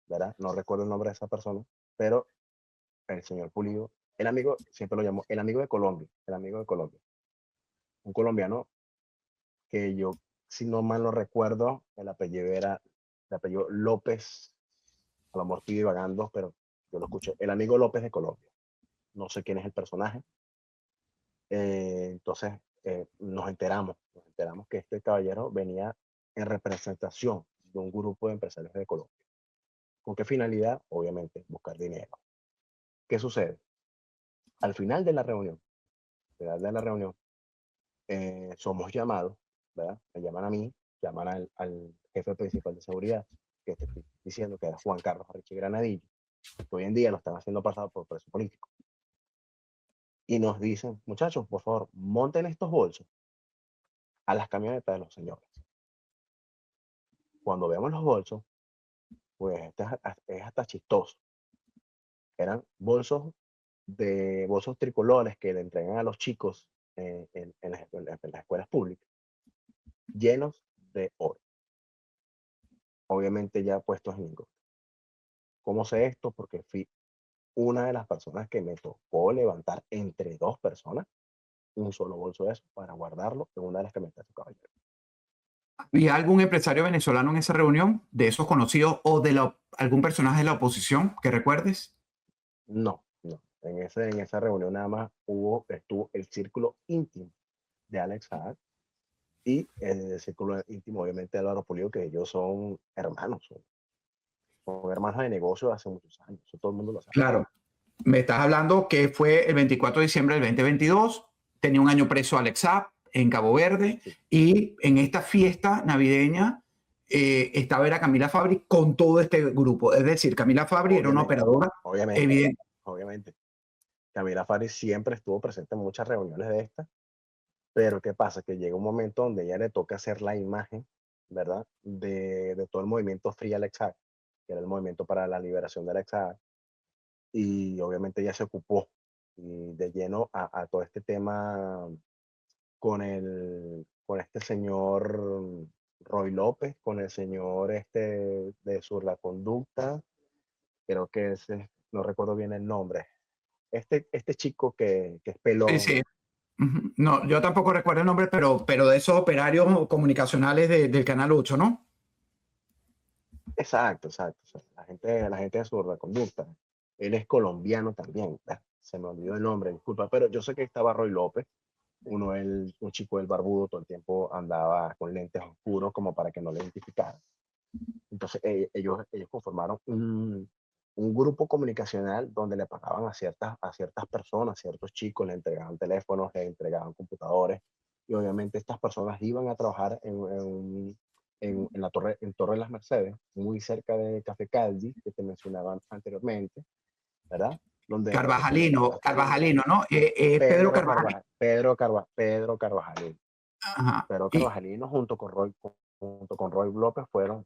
¿verdad? No recuerdo el nombre de esa persona, pero el señor Pulido, el amigo, siempre lo llamó el amigo de Colombia, el amigo de Colombia. Un colombiano que yo, si no mal lo recuerdo, el apellido López, a lo mejor estoy divagando, pero yo lo escuché, el amigo López de Colombia. No sé quién es el personaje. Entonces, nos enteramos que este caballero venía en representación de un grupo de empresarios de Colombia. ¿Con qué finalidad? Obviamente, buscar dinero. ¿Qué sucede? Al final de la reunión, somos llamados, ¿verdad? Me llaman a mí, llaman al jefe principal de seguridad, que te estoy diciendo que era Juan Carlos Ariche Granadillo, que hoy en día lo están haciendo pasar por preso político. Y nos dicen, muchachos, por favor, monten estos bolsos a las camionetas de los señores. Cuando vemos los bolsos, pues es hasta chistoso. Eran bolsos tricolores que le entregan a los chicos en las escuelas públicas, llenos de oro. Obviamente ya puestos en lingotes. ¿Cómo sé esto? Porque fui una de las personas que me tocó levantar entre dos personas un solo bolso de eso para guardarlo en una de las camionetas de su caballero. ¿Había algún empresario venezolano en esa reunión, de esos conocidos, o de algún personaje de la oposición que recuerdes? No. En esa reunión nada más estuvo el círculo íntimo de Alex Saad y el círculo íntimo, obviamente, de Álvaro Pulido, que ellos son hermanos, son hermanos de negocio hace muchos años. Eso todo el mundo lo sabe. Claro. Me estás hablando que fue el 24 de diciembre del 2022, tenía un año preso Alex Saab en Cabo Verde, Sí. y en esta fiesta navideña estaba era Camila Fabri con todo este grupo. Es decir, Camila Fabri era una Obviamente, operadora obviamente, evidente. obviamente. Camila Faris siempre estuvo presente en muchas reuniones de estas, pero ¿qué pasa? Que llega un momento donde ella le toca hacer la imagen, ¿verdad? De todo el movimiento Free Alex Haag, que era el movimiento para la liberación de Alex Haag, y obviamente ella se ocupó y de lleno a todo este tema con este señor Roy López, con el señor este de Sur la Conducta, creo que ese, no recuerdo bien el nombre. Este chico que es Sí, pelón. sí. Ujú. No, yo tampoco recuerdo el nombre, pero de esos operarios comunicacionales del Canal 8, ¿no? Exacto, exacto. O sea, la gente de Sur la Conducta. Él es colombiano también. Se me olvidó el nombre, disculpa, pero yo sé que estaba Roy López, un chico del barbudo, todo el tiempo andaba con lentes oscuros como para que no le identificaran. Entonces ellos conformaron un grupo comunicacional donde le pagaban a ciertas personas, ciertos chicos, le entregaban teléfonos, le entregaban computadores y obviamente estas personas iban a trabajar en la torre, en Torre de las Mercedes, muy cerca de Café Caldi, que te mencionaban anteriormente, ¿verdad? Donde Carvajalino, Carvajalino, ¿no? Pedro Carvajalino. Pedro Carvajalino. Ajá. Pero Y Carvajalino junto con Roy López fueron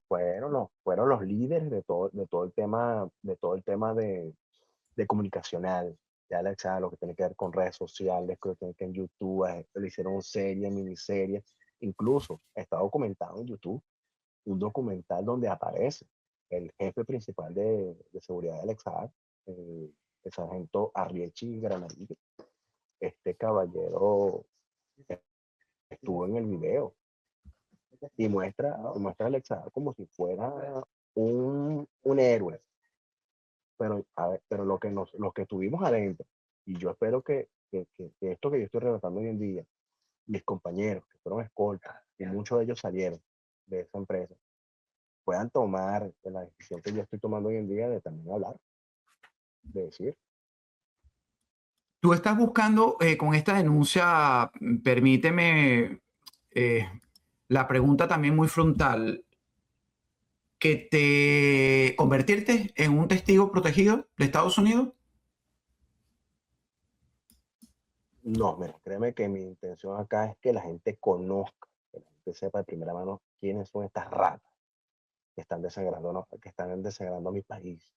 los líderes de todo el tema de comunicacional, ya lo que tiene que ver con redes sociales, que tiene que ver en YouTube, le hicieron series, miniseries, incluso está documentado en YouTube, un documental donde aparece el jefe principal de seguridad de Alexa, el sargento Arriechi Granadillo. Este caballero estuvo en el video y muestra a Alexa como si fuera un héroe, pero, a ver, pero lo que tuvimos adentro, y yo espero que esto que yo estoy relatando hoy en día, mis compañeros que fueron escoltas, y muchos de ellos salieron de esa empresa, puedan tomar la decisión que yo estoy tomando hoy en día de también hablar, de decir, tú estás buscando con esta denuncia, permíteme eh, la pregunta también muy frontal, que te convertirte en un testigo protegido de Estados Unidos. no, mira, créeme que mi intención acá es que la gente conozca, que la gente sepa de primera mano quiénes son estas ratas que están desangrando, ¿no? Que están desangrando a mi país.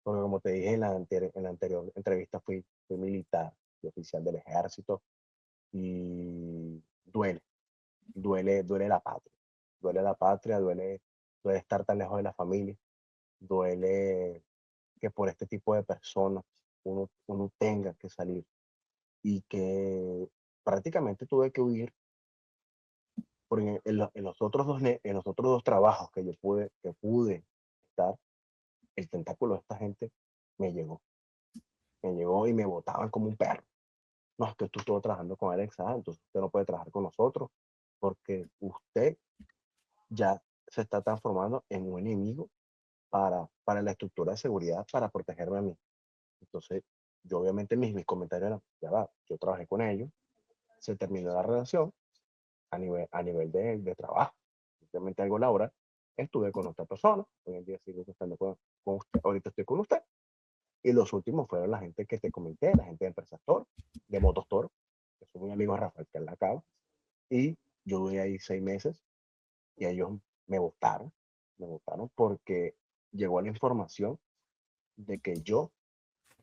Porque como te dije en la anterior entrevista, fui militar y oficial del ejército y duele la patria. Duele la patria, duele estar tan lejos de la familia, duele que por este tipo de personas uno tenga que salir y que prácticamente tuve que huir porque en los otros en los otros dos trabajos que pude estar, el tentáculo de esta gente me llegó, me llegó y me botaban como un perro. No, es que tú estuvo trabajando con Alexa, entonces usted no puede trabajar con nosotros porque usted ya se está transformando en un enemigo para la estructura de seguridad para protegerme a mí. Entonces, yo obviamente mis comentarios eran, ya va, yo trabajé con ellos, se terminó la relación a nivel de trabajo, simplemente algo laboral, estuve con otra persona, hoy en día sigo estando con usted, ahorita estoy con usted, y los últimos fueron la gente que te comenté, la gente de Empresas Toro, de Motos Toro, que son muy amigos de Rafael que la acaba, y yo duré ahí 6 meses y ellos me votaron porque llegó la información de que yo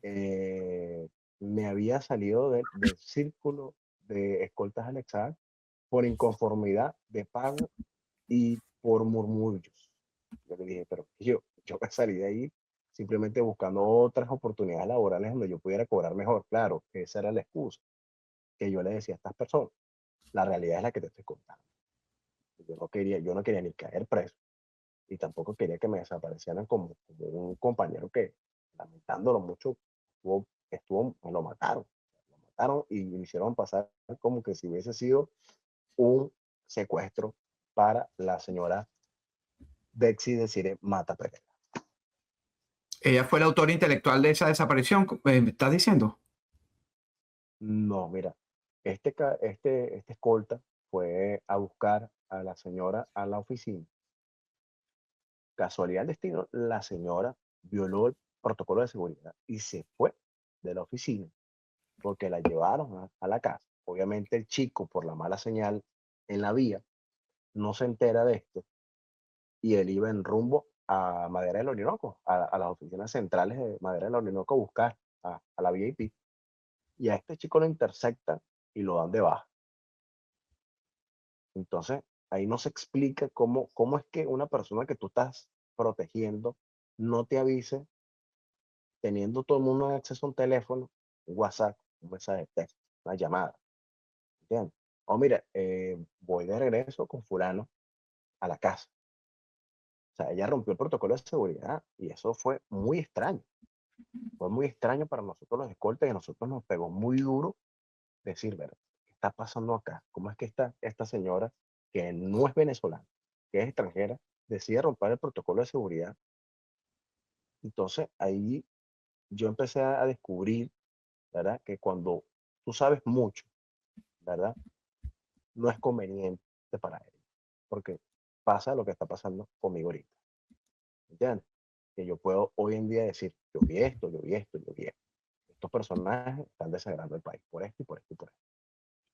me había salido del círculo de escoltas anexadas por inconformidad de pago y por murmullos. Yo le dije, pero yo me salí de ahí simplemente buscando otras oportunidades laborales donde yo pudiera cobrar mejor. Claro, esa era la excusa que yo le decía a estas personas. La realidad es la que te estoy contando. Yo no quería ni caer preso y tampoco quería que me desaparecieran como un compañero que, lamentándolo mucho, me lo mataron y me hicieron pasar como que si hubiese sido un secuestro para la señora Betsy Desiree Mata Pereira. Ella fue la autora intelectual de esa desaparición, ¿me estás diciendo? No, mira, este escolta fue a buscar a la señora a la oficina casualidad del destino, la señora violó el protocolo de seguridad y se fue de la oficina porque la llevaron a la casa. Obviamente el chico, por la mala señal en la vía, no se entera de esto y él iba en rumbo a Madera del Orinoco, a las oficinas centrales de Madera del Orinoco a buscar a la VIP. Y a este chico lo interceptan y lo dan de baja. Entonces, ahí no se explica cómo es que una persona que tú estás protegiendo no te avise, teniendo todo el mundo acceso a un teléfono, un WhatsApp, un mensaje de texto, una llamada, ¿entiendes? O mira, voy de regreso con fulano a la casa. O sea, ella rompió el protocolo de seguridad y eso fue muy extraño. Fue muy extraño para nosotros los escoltas y a nosotros nos pegó muy duro decir, ¿verdad? ¿Qué está pasando acá? ¿Cómo es que esta señora, que no es venezolana, que es extranjera, decide romper el protocolo de seguridad? Entonces ahí yo empecé a descubrir, ¿verdad? Que cuando tú sabes mucho, ¿verdad? No es conveniente para ella, porque pasa lo que está pasando conmigo ahorita, ¿entiendes? Que yo puedo hoy en día decir, yo vi esto, yo vi esto, yo vi esto. Estos personajes están desagrando el país por esto y por esto y por esto.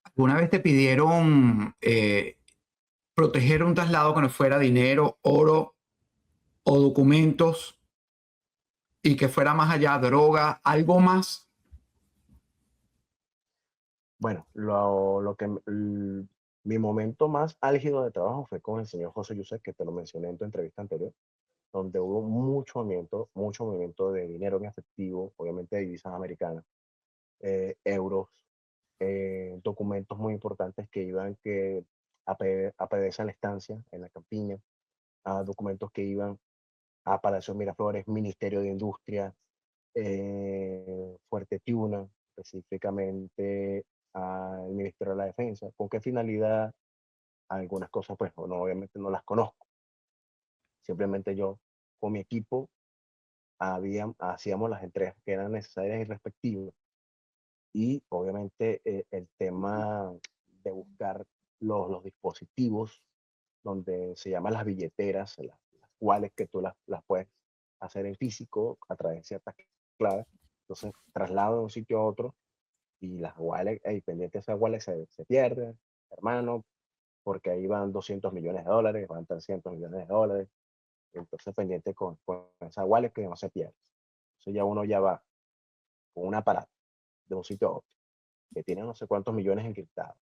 ¿Alguna vez te pidieron proteger un traslado que no fuera dinero, oro o documentos y que fuera más allá, droga, algo más? Bueno, mi momento más álgido de trabajo fue con el señor José Yusef, que te lo mencioné en tu entrevista anterior, donde hubo mucho movimiento de dinero en efectivo, obviamente de divisas americanas, euros, documentos muy importantes que iban a PDVSA en la estancia, en la campiña, documentos que iban a Palacio Miraflores, Ministerio de Industria, Fuerte Tiuna, específicamente al Ministerio de la Defensa. ¿Con qué finalidad? Algunas cosas, pues, no, obviamente no las conozco. Simplemente yo, con mi equipo, hacíamos las entregas que eran necesarias y respectivas. Y obviamente el tema de buscar los dispositivos donde se llaman las billeteras, las cuales que tú las puedes hacer en físico a través de ciertas claves. Entonces, traslado de un sitio a otro y las wallets, pendiente de esas wallets se pierden, hermano, porque ahí van 200 millones de dólares, van 300 millones de dólares. Entonces, pendiente con esa wallet que no se pierde. Entonces, ya uno ya va con un aparato de un sitio a otro que tiene no sé cuántos millones encriptados.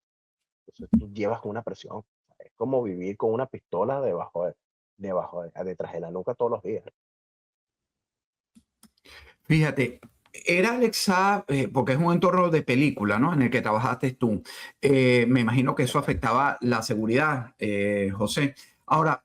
Entonces, tú llevas con una presión. Es como vivir con una pistola detrás de la nuca todos los días. Fíjate, era Alexa, porque es un entorno de película, ¿no? En el que trabajaste tú. Me imagino que eso Exacto. afectaba la seguridad, José. Ahora,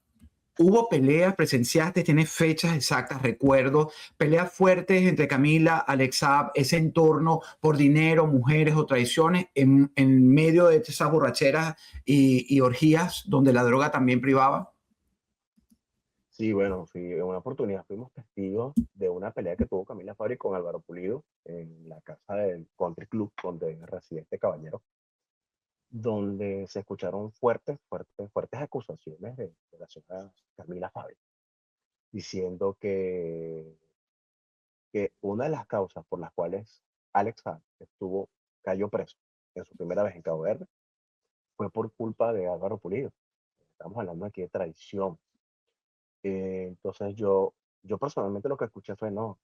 hubo peleas, presenciaste, tienes fechas exactas, recuerdo, peleas fuertes entre Camila, Alexa, ese entorno por dinero, mujeres o traiciones, en medio de esas borracheras y orgías donde la droga también privaba. Sí, bueno, sí, en una oportunidad fuimos testigos de una pelea que tuvo Camila Fabri con Álvaro Pulido en la casa del Country Club donde reside este caballero, donde se escucharon fuertes acusaciones de la señora Camila Fabri, diciendo que una de las causas por las cuales Alex Saab cayó preso en su primera vez en Cabo Verde fue por culpa de Álvaro Pulido. Estamos hablando aquí de traición. Entonces yo personalmente lo que escuché fue, no,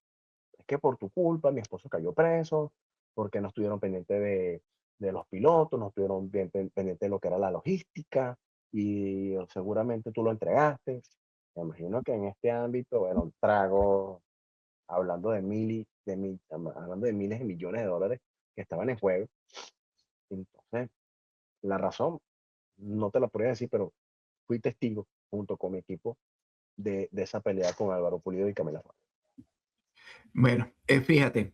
es que por tu culpa mi esposo cayó preso, porque no estuvieron pendientes de los pilotos, no estuvieron bien pendientes de lo que era la logística y seguramente tú lo entregaste. Me imagino que en este ámbito, bueno, un trago, hablando hablando de miles de millones de dólares que estaban en juego. Entonces, la razón, no te la podría decir, pero fui testigo junto con mi equipo de esa pelea con Álvaro Pulido y Camila Flores. Bueno, fíjate,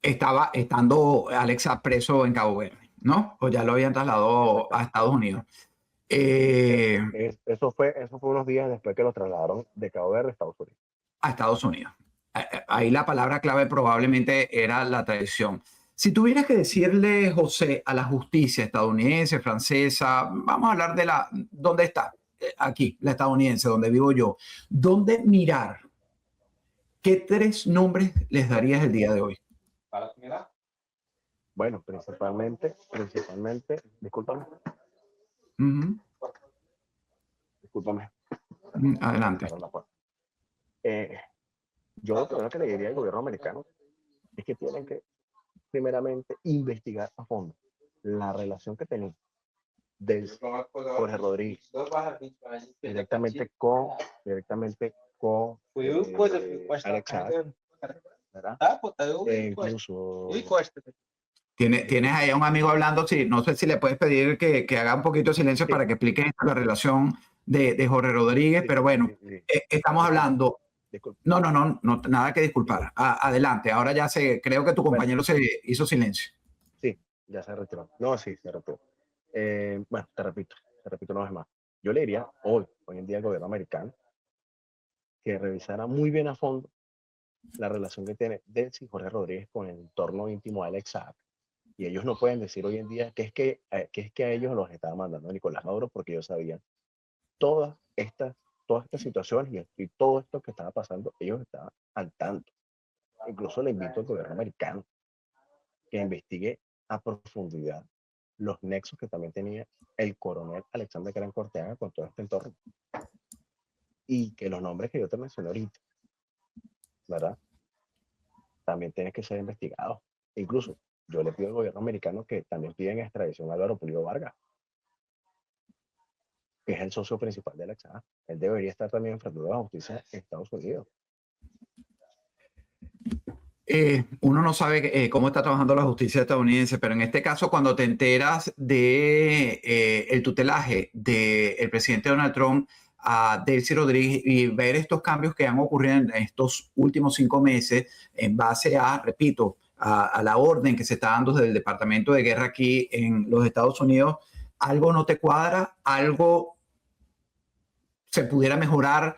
estaba estando Alexa preso en Cabo Verde, ¿no? O ya lo habían trasladado a Exactamente. Estados Unidos. Eh, Eso fue unos días después que lo trasladaron de Cabo Verde a Estados Unidos. a Estados Unidos. Ahí la palabra clave probablemente era la traición. Si tuvieras que decirle, José, a la justicia estadounidense, francesa, vamos a hablar de ¿dónde está? aquí, la estadounidense, donde vivo yo, ¿dónde mirar? ¿Qué tres nombres les darías el día de hoy? Bueno, principalmente, discúlpame, Ujú. discúlpame, Adelante. cerrar la puerta. Eh, yo lo primero que le diría al gobierno americano es que tienen que, primeramente, investigar a fondo la relación que tenía de Jorge Rodríguez directamente con, directamente con Alex Saab, ¿verdad? Incluso, Tienes ahí a un amigo hablando, sí, no sé si le puedes pedir que haga un poquito de silencio sí, para que explique la relación de Jorge Rodríguez, pero bueno, estamos disculpa, hablando. disculpa. No, nada que disculpar. Adelante, ahora ya creo que tu Bueno, compañero se hizo silencio. sí, ya se retiró. No, sí, se retiró. Bueno, te repito una vez más. Yo le diría hoy en día al gobierno americano que revisara muy bien a fondo la relación que tiene Delcy y Jorge Rodríguez con el entorno íntimo de Alex Saab. Y ellos no pueden decir hoy en día que es que a ellos los estaba mandando Nicolás Maduro porque ellos sabían todas estas, todas estas situaciones y todo esto que estaba pasando, ellos estaban al tanto. Incluso le invito al gobierno americano que investigue a profundidad los nexos que también tenía el coronel Alexander Gran Corteaga con todo este entorno. Y que los nombres que yo te mencioné ahorita, ¿verdad? También tienen que ser investigados. Incluso yo le pido al gobierno americano que también piden extradición a Álvaro Pulido Vargas, que es el socio principal de Alexa. Él debería estar también enfrentando a la justicia en Estados Unidos. Uno no sabe cómo está trabajando la justicia estadounidense, pero en este caso, cuando te enteras de el tutelaje del presidente Donald Trump a Delcy Rodríguez y ver estos cambios que han ocurrido en estos últimos 5 meses en base a, repito, a la orden que se está dando desde el Departamento de Guerra aquí en los Estados Unidos, algo no te cuadra, algo se pudiera mejorar,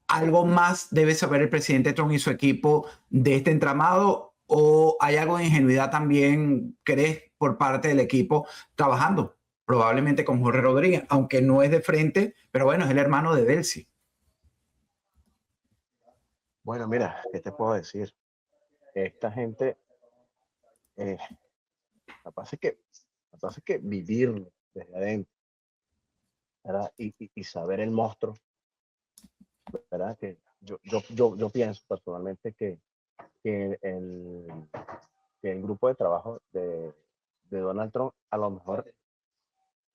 algo más debe saber el presidente Trump y su equipo de este entramado, o hay algo de ingenuidad también, crees, por parte del equipo trabajando probablemente con Jorge Rodríguez, aunque no es de frente, pero bueno, es el hermano de Delcy. Bueno, mira, ¿qué te puedo decir? Esta gente, eh, la pasa es que, la pasa es que vivirlo desde adentro, ¿verdad? Y saber el monstruo, ¿verdad? Que yo pienso personalmente que que el grupo de trabajo de Donald Trump a lo mejor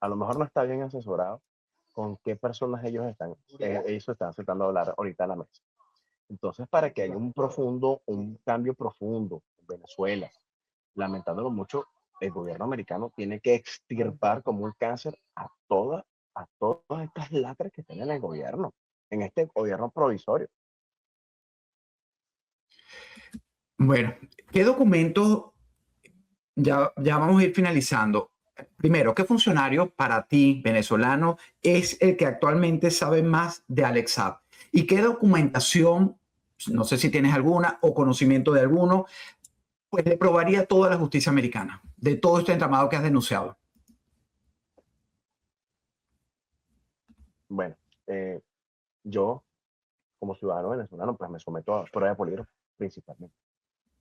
no está bien asesorado con qué personas ellos están sentando a hablar ahorita en la mesa. Entonces, para que haya un cambio profundo en Venezuela, lamentándolo mucho, el gobierno americano tiene que extirpar como un cáncer a todas estas lacras que tienen el gobierno, en este gobierno provisorio. Bueno, ¿qué documentos ya vamos a ir finalizando? Primero, ¿qué funcionario para ti, venezolano, es el que actualmente sabe más de Alex Saab? ¿Y qué documentación, no sé si tienes alguna o conocimiento de alguno, pues le probaría toda la justicia americana de todo este entramado que has denunciado? Bueno, eh, yo como ciudadano venezolano, pues me someto a prueba de polígrafo principalmente.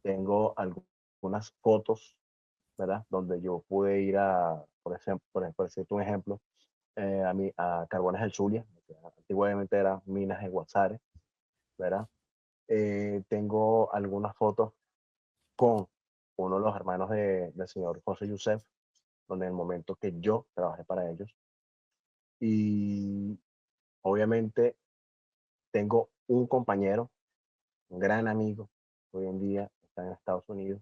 Tengo algunas fotos, ¿verdad? Donde yo pude ir por ejemplo, por decirte un ejemplo, a Carbones del Zulia, que antiguamente eran minas de Guasares, ¿verdad? Tengo algunas fotos con uno de los hermanos del señor José Youssef, donde en el momento que yo trabajé para ellos. Y obviamente tengo un compañero, un gran amigo, que hoy en día está en Estados Unidos,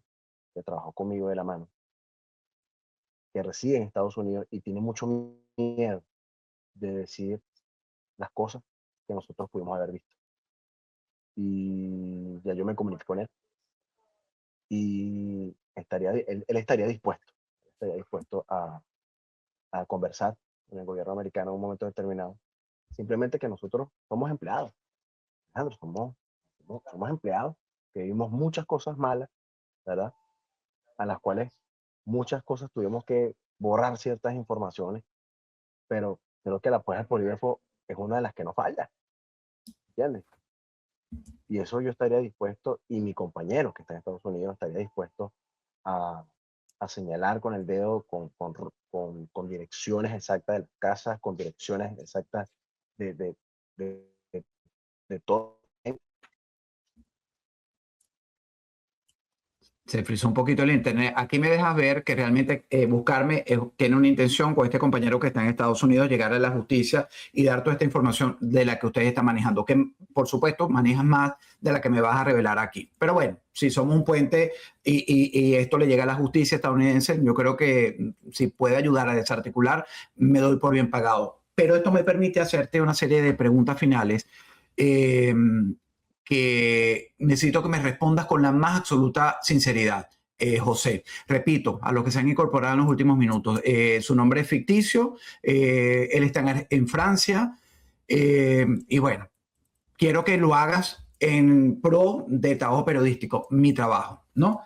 que trabajó conmigo de la mano, que reside en Estados Unidos y tiene mucho miedo de decir las cosas que nosotros pudimos haber visto. Y ya yo me comuniqué con él y él estaría dispuesto a conversar con el gobierno americano en un momento determinado. Simplemente que nosotros somos empleados, Alejandro, somos empleados que vivimos muchas cosas malas, ¿verdad? A las cuales muchas cosas tuvimos que borrar ciertas informaciones, pero creo que la apoyo del polígrafo es una de las que no falla, ¿entiendes? Y eso yo estaría dispuesto, y mi compañero que está en Estados Unidos estaría dispuesto a, a señalar con el dedo, con direcciones exactas de las casas, con direcciones exactas de, de, de, de, de todo. Se frizó un poquito el internet. Aquí me dejas ver que realmente buscarme tiene una intención con este compañero que está en Estados Unidos, llegar a la justicia y dar toda esta información de la que ustedes están manejando, que por supuesto manejan más de la que me vas a revelar aquí. Pero bueno, si somos un puente y esto le llega a la justicia estadounidense, yo creo que si puede ayudar a desarticular, me doy por bien pagado. Pero esto me permite hacerte una serie de preguntas finales. Eh, que necesito que me respondas con la más absoluta sinceridad. José, repito, a los que se han incorporado en los últimos minutos, su nombre es ficticio, él está en Francia y bueno, quiero que lo hagas en pro de trabajo periodístico, mi trabajo, ¿no?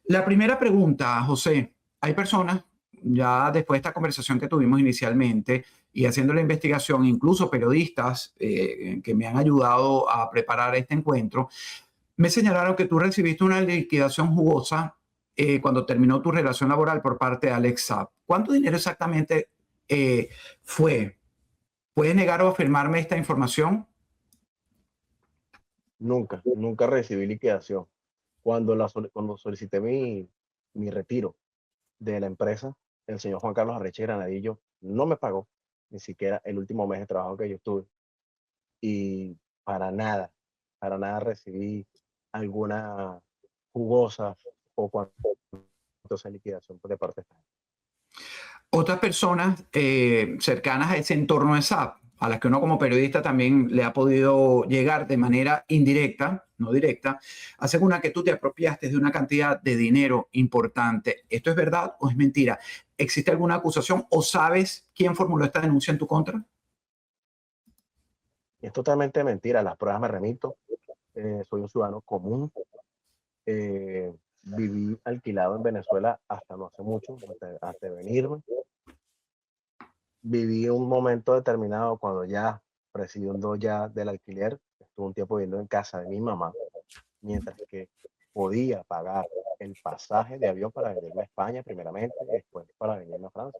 La primera pregunta, José, hay personas, ya después de esta conversación que tuvimos inicialmente y haciendo la investigación, incluso periodistas que me han ayudado a preparar este encuentro, me señalaron que tú recibiste una liquidación jugosa cuando terminó tu relación laboral por parte de Alex Saab. ¿Cuánto dinero exactamente fue? ¿Puedes negar o afirmarme esta información? Nunca recibí liquidación. Cuando solicité mi retiro de la empresa, el señor Juan Carlos Arreche Granadillo no me pagó ni siquiera el último mes de trabajo que yo estuve. Y para nada, para nada recibí alguna jugosa o cuanto liquidación de parte de esta gente. Otras personas cercanas a ese entorno de SAP, a las que uno como periodista también le ha podido llegar de manera indirecta, no directa, aseguran que tú te apropiaste de una cantidad de dinero importante. ¿Esto es verdad o es mentira? ¿Existe alguna acusación o sabes quién formuló esta denuncia en tu contra? Y es totalmente mentira, las pruebas me remito. Soy un ciudadano común. Viví alquilado en Venezuela hasta no hace mucho, antes de venirme. Viví un momento determinado cuando ya, presidiendo ya del alquiler, estuve un tiempo viviendo en casa de mi mamá, mientras que podía pagar el pasaje de avión para venirme a España primeramente y después para venirme a Francia.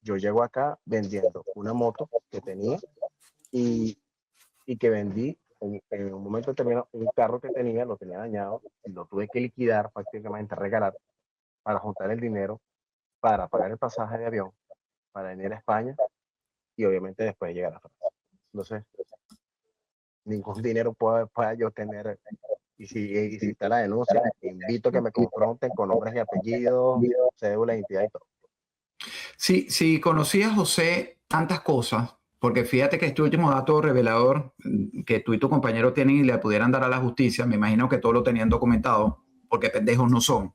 Yo llego acá vendiendo una moto que tenía y, y que vendí en un momento determinado un carro que tenía, lo tenía dañado y lo tuve que liquidar, prácticamente regalar, para juntar el dinero para pagar el pasaje de avión, para venir a España y obviamente después llegar a Francia. Entonces, ningún dinero pueda yo tener. Y si está la denuncia, invito a que me confronten con nombres y apellidos, cédula de identidad y todo. Si conocías, José, tantas cosas, porque fíjate que este último dato revelador que tú y tu compañero tienen y le pudieran dar a la justicia, me imagino que todo lo tenían documentado, porque pendejos no son.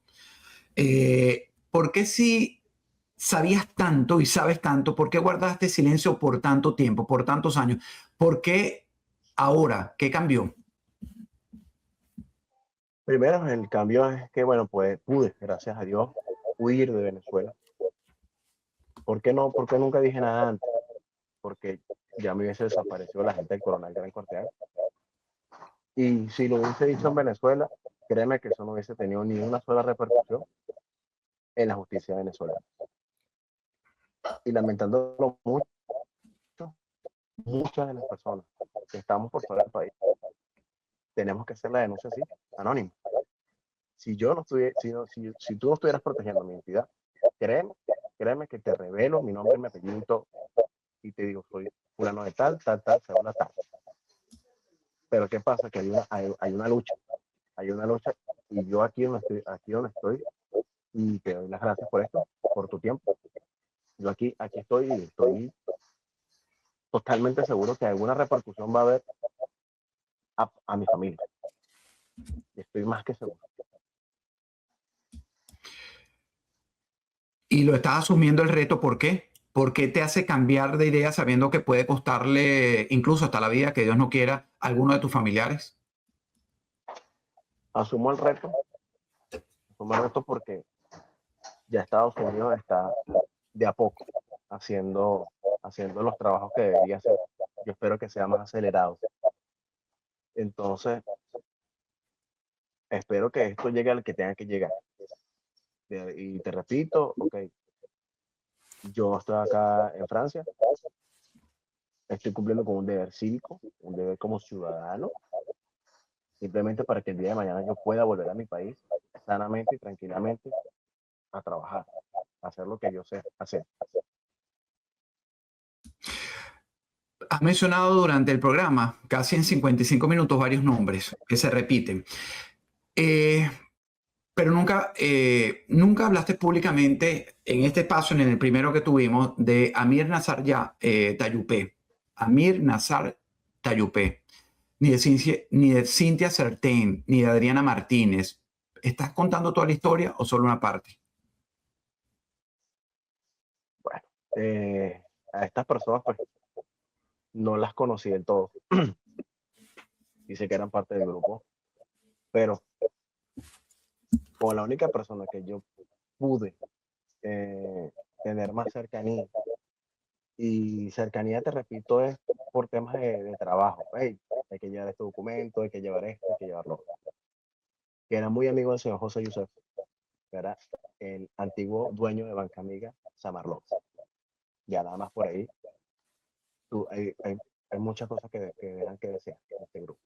¿Por qué si sabías tanto y sabes tanto, por qué guardaste silencio por tanto tiempo, por tantos años? ¿Por qué ahora? ¿Qué cambió? Primero, el cambio es que, bueno, pues pude, gracias a Dios, huir de Venezuela. ¿Por qué no? ¿Por qué nunca dije nada antes? Porque ya me hubiese desaparecido la gente del Coronel Gran Corteán. Y si lo hubiese dicho en Venezuela, créeme que eso no hubiese tenido ni una sola repercusión en la justicia venezolana. Y lamentándolo mucho, muchas de las personas que estamos por fuera del país, tenemos que hacer la denuncia así, anónima. Si yo no estuviera, si tú no estuvieras protegiendo mi identidad, créeme, créeme que te revelo mi nombre y mi apellido y te digo, soy fulano de tal, tal, tal, segunda tal. Pero ¿qué pasa? Que hay una lucha y yo aquí donde estoy, y te doy las gracias por esto, por tu tiempo. Yo aquí estoy y estoy totalmente seguro que alguna repercusión va a haber a mi familia. Estoy más que seguro. Y lo estás asumiendo el reto, ¿por qué? ¿Por qué te hace cambiar de idea sabiendo que puede costarle incluso hasta la vida, que Dios no quiera, a alguno de tus familiares? Asumo asumo el reto porque ya Estados Unidos está de a poco haciendo haciendo los trabajos que debería hacer. Yo espero que sea más acelerado. Entonces, espero que esto llegue al que tenga que llegar. Y te repito, ok, yo estoy acá en Francia, estoy cumpliendo con un deber cívico, un deber como ciudadano, simplemente para que el día de mañana yo pueda volver a mi país sanamente y tranquilamente a trabajar, a hacer lo que yo sé hacer. Has mencionado durante el programa, casi en 55 minutos, varios nombres que se repiten. Eh, pero nunca hablaste públicamente en este espacio, en el primero que tuvimos, de Amir Nazar Tayupé. Amir Nazar Tayupé. Ni de Cynthia Certain, ni de Adriana Martínez. ¿Estás contando toda la historia o solo una parte? Bueno, a estas personas pues no las conocí del todo. Dice que eran parte del grupo, pero con la única persona que yo pude tener más cercanía, y cercanía, te repito, es por temas de trabajo. Hey, hay que llevar este documento, hay que llevar esto, hay que llevarlo. Que era muy amigo del señor José Yusef, que era el antiguo dueño de Banca Amiga, Samarlo. Ya nada más por ahí, tú, hay muchas cosas que dejan que desear en este grupo.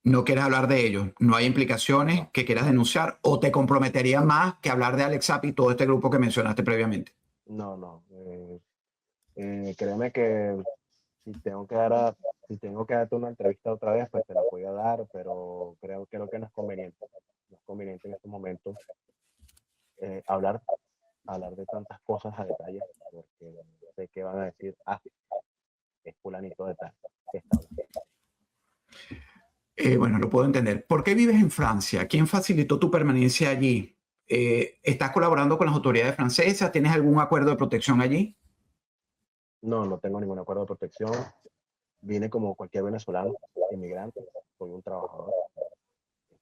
No quieres hablar de ellos, no hay implicaciones que quieras denunciar o te comprometería más que hablar de Alex Zapp y todo este grupo que mencionaste previamente. No, no. Créeme que si tengo que si tengo que darte una entrevista otra vez, pues te la voy a dar, pero creo que no es conveniente. No es conveniente en estos momentos eh, hablar, hablar de tantas cosas a detalle, porque sé que van a decir, ah, es fulanito de tal que está hablando. Bueno, lo puedo entender. ¿Por qué vives en Francia? ¿Quién facilitó tu permanencia allí? ¿Estás colaborando con las autoridades francesas? ¿Tienes algún acuerdo de protección allí? No, no tengo ningún acuerdo de protección. Vine como cualquier venezolano, inmigrante, soy un trabajador,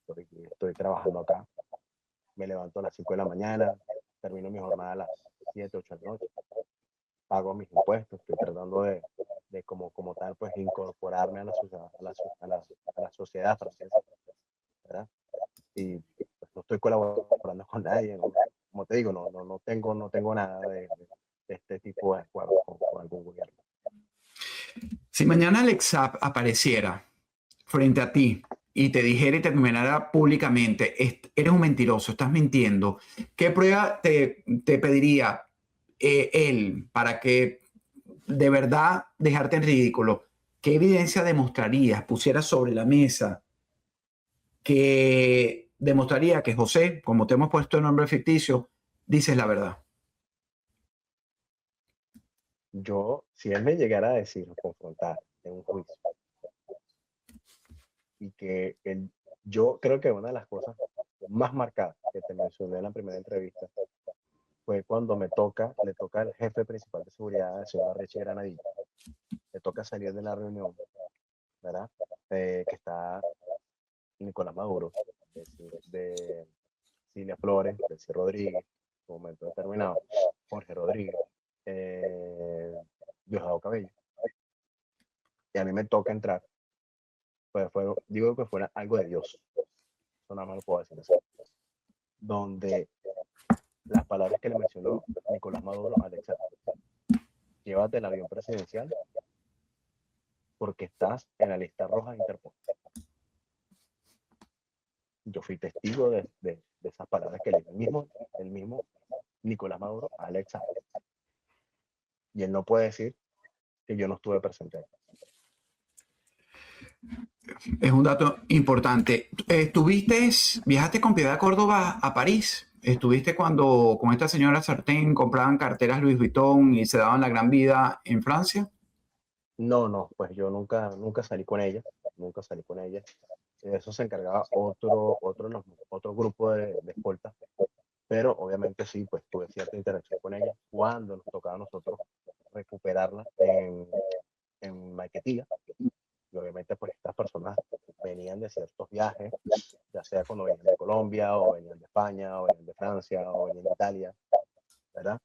estoy trabajando acá. Me levanto a las 5 de la mañana, termino mi jornada a las 7, 8 de la noche, pago mis impuestos, estoy tratando de como tal, pues incorporarme a la sociedad, a la sociedad francesa, ¿verdad? Y pues, no estoy colaborando con nadie, ¿no? Como te digo, no tengo nada de este tipo de acuerdos con algún gobierno. Si mañana Alex Zapp apareciera frente a ti y te dijera y te enumerara públicamente, eres un mentiroso, estás mintiendo, ¿qué prueba te pediría él para que de verdad dejarte en ridículo? ¿Qué evidencia demostrarías, pusieras sobre la mesa que demostraría que José, como te hemos puesto el nombre ficticio, dices la verdad? Si él me llegara a decir o confrontar en un juicio, y yo creo que una de las cosas más marcadas que te mencioné en la primera entrevista fue cuando le toca al jefe principal de seguridad, el señor Richie Granadillo, le toca salir de la reunión, ¿verdad? Que está Nicolás Maduro, de Cilia Flores, Delcy Rodríguez, en un momento determinado, Jorge Rodríguez, Diosdado Cabello. Y a mí me toca entrar, digo que fuera algo de Dios, eso nada más lo puedo decir así, donde las palabras que le mencionó Nicolás Maduro a Alexa, llévate el avión presidencial porque estás en la lista roja de Interpol. Yo fui testigo de esas palabras que le dio el mismo Nicolás Maduro a Alexa. Y él no puede decir que yo no estuve presente ahí. Es un dato importante. Viajaste con Piedad Córdoba a París. Estuviste cuando con esta señora Sartén compraban carteras Louis Vuitton y se daban la gran vida en Francia. No, no, pues yo nunca salí con ella, nunca salí con ella. De eso se encargaba otro grupo de escolta, pero obviamente sí, pues tuve cierta interacción con ella cuando nos tocaba a nosotros recuperarla en Maiquetía. Y obviamente pues estas personas venían de ciertos viajes, ya sea cuando venían de Colombia, o venían de España, o venían de Francia, o venían de Italia, ¿verdad?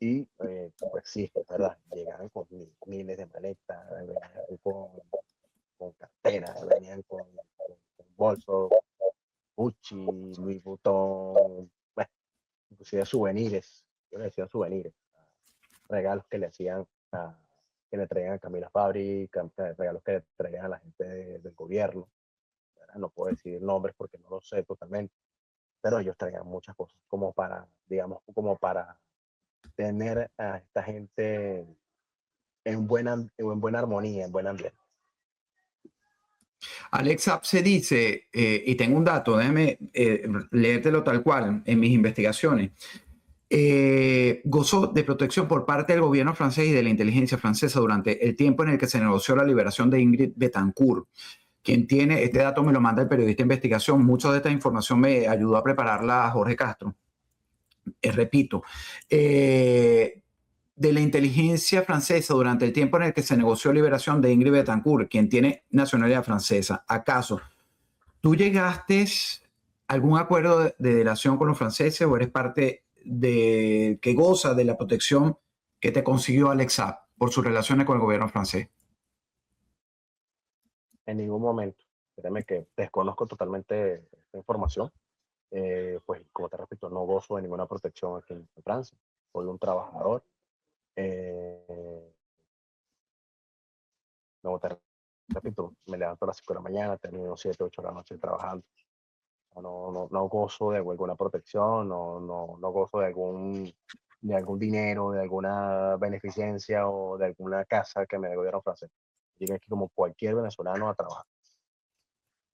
Y pues sí, es verdad, llegaban con miles de maletas, venían con carteras, venían con bolsos, Gucci, Louis Vuitton, bueno, inclusive souvenirs, yo le decía souvenirs, regalos que le hacían a, que le traían a Camila Fabri, regalos que le traían a la gente del gobierno. ¿Verdad? No puedo decir nombres porque no lo sé totalmente, pero ellos traían muchas cosas como para, digamos, como para tener a esta gente en buena armonía, en buen ambiente. Alexa se dice, y tengo un dato, déjame leértelo tal cual en mis investigaciones. Gozó de protección por parte del gobierno francés y de la inteligencia francesa durante el tiempo en el que se negoció la liberación de Ingrid Betancourt. Quien tiene este dato me lo manda el periodista de investigación. Mucho de esta información me ayudó a prepararla a Jorge Castro. Repito, de la inteligencia francesa durante el tiempo en el que se negoció la liberación de Ingrid Betancourt, quien tiene nacionalidad francesa. ¿Acaso tú llegaste a algún acuerdo de delación con los franceses o eres parte de que goza de la protección que te consiguió Alex Saab por sus relaciones con el gobierno francés? En ningún momento, créeme que desconozco totalmente esta información. Pues como te repito, no gozo de ninguna protección aquí en Francia. Soy un trabajador. Eh, Como te repito, me levanto a las 5 de la mañana, termino 7, 8 de la noche trabajando. No gozo de alguna protección, no gozo de algún dinero, de alguna beneficencia o de alguna casa que me dé el gobierno francés. Llegué aquí como cualquier venezolano a trabajar.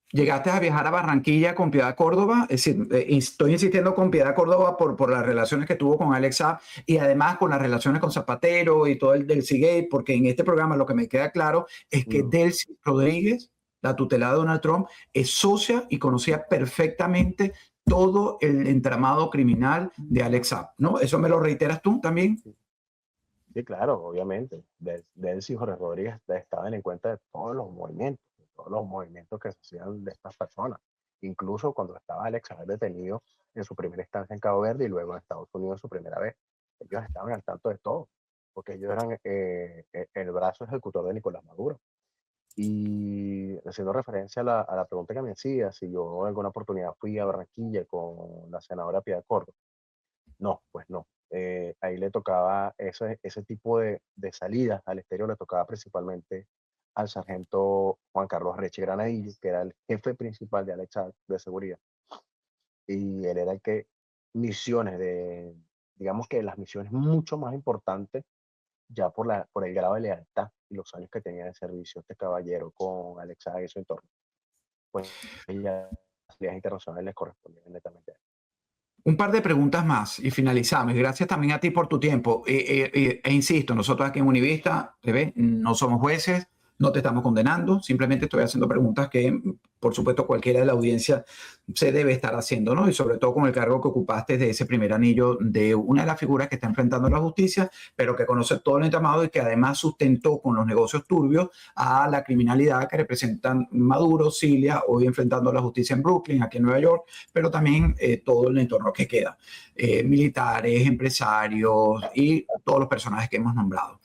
Llegaste a viajar a Barranquilla con Piedad Córdoba, es decir, estoy insistiendo con Piedad Córdoba por las relaciones que tuvo con Alex Saab y además con las relaciones con Zapatero y todo el del Seagate, porque en este programa lo que me queda claro es que Delcy Rodríguez, la tutelada de Donald Trump, es socia y conocía perfectamente todo el entramado criminal de Alex Saab, ¿no? ¿Eso me lo reiteras tú también? Sí, claro, obviamente. Delcy Jorge Rodríguez estaban en cuenta de todos los movimientos que se hacían de estas personas. Incluso cuando estaba Alex Saab detenido en su primera instancia en Cabo Verde y luego en Estados Unidos su primera vez. Ellos estaban al tanto de todo, porque ellos eran el brazo ejecutor de Nicolás Maduro. Y haciendo referencia a la pregunta que me hacía, si yo en alguna oportunidad fui a Barranquilla con la senadora Piedad Córdoba. No, pues no. Ahí le tocaba ese tipo de salidas al exterior, le tocaba principalmente al sargento Juan Carlos Reche Granadillo, que era el jefe principal de Alexa de seguridad. Y él era el que digamos que las misiones mucho más importantes, ya por el grado de lealtad y los años que tenía de servicio este caballero con Alexa y su entorno, pues ya las salidas internacionales les correspondían netamente a él. Un par de preguntas más y finalizamos. Y gracias también a ti por tu tiempo. Insisto, nosotros aquí en Univista TV no somos jueces, no te estamos condenando, simplemente estoy haciendo preguntas que, por supuesto, cualquiera de la audiencia se debe estar haciendo, ¿no? Y sobre todo con el cargo que ocupaste de ese primer anillo de una de las figuras que está enfrentando la justicia, pero que conoce todo el entramado y que además sustentó con los negocios turbios a la criminalidad que representan Maduro, Cilia, hoy enfrentando la justicia en Brooklyn, aquí en Nueva York, pero también todo el entorno que queda, militares, empresarios y todos los personajes que hemos nombrado.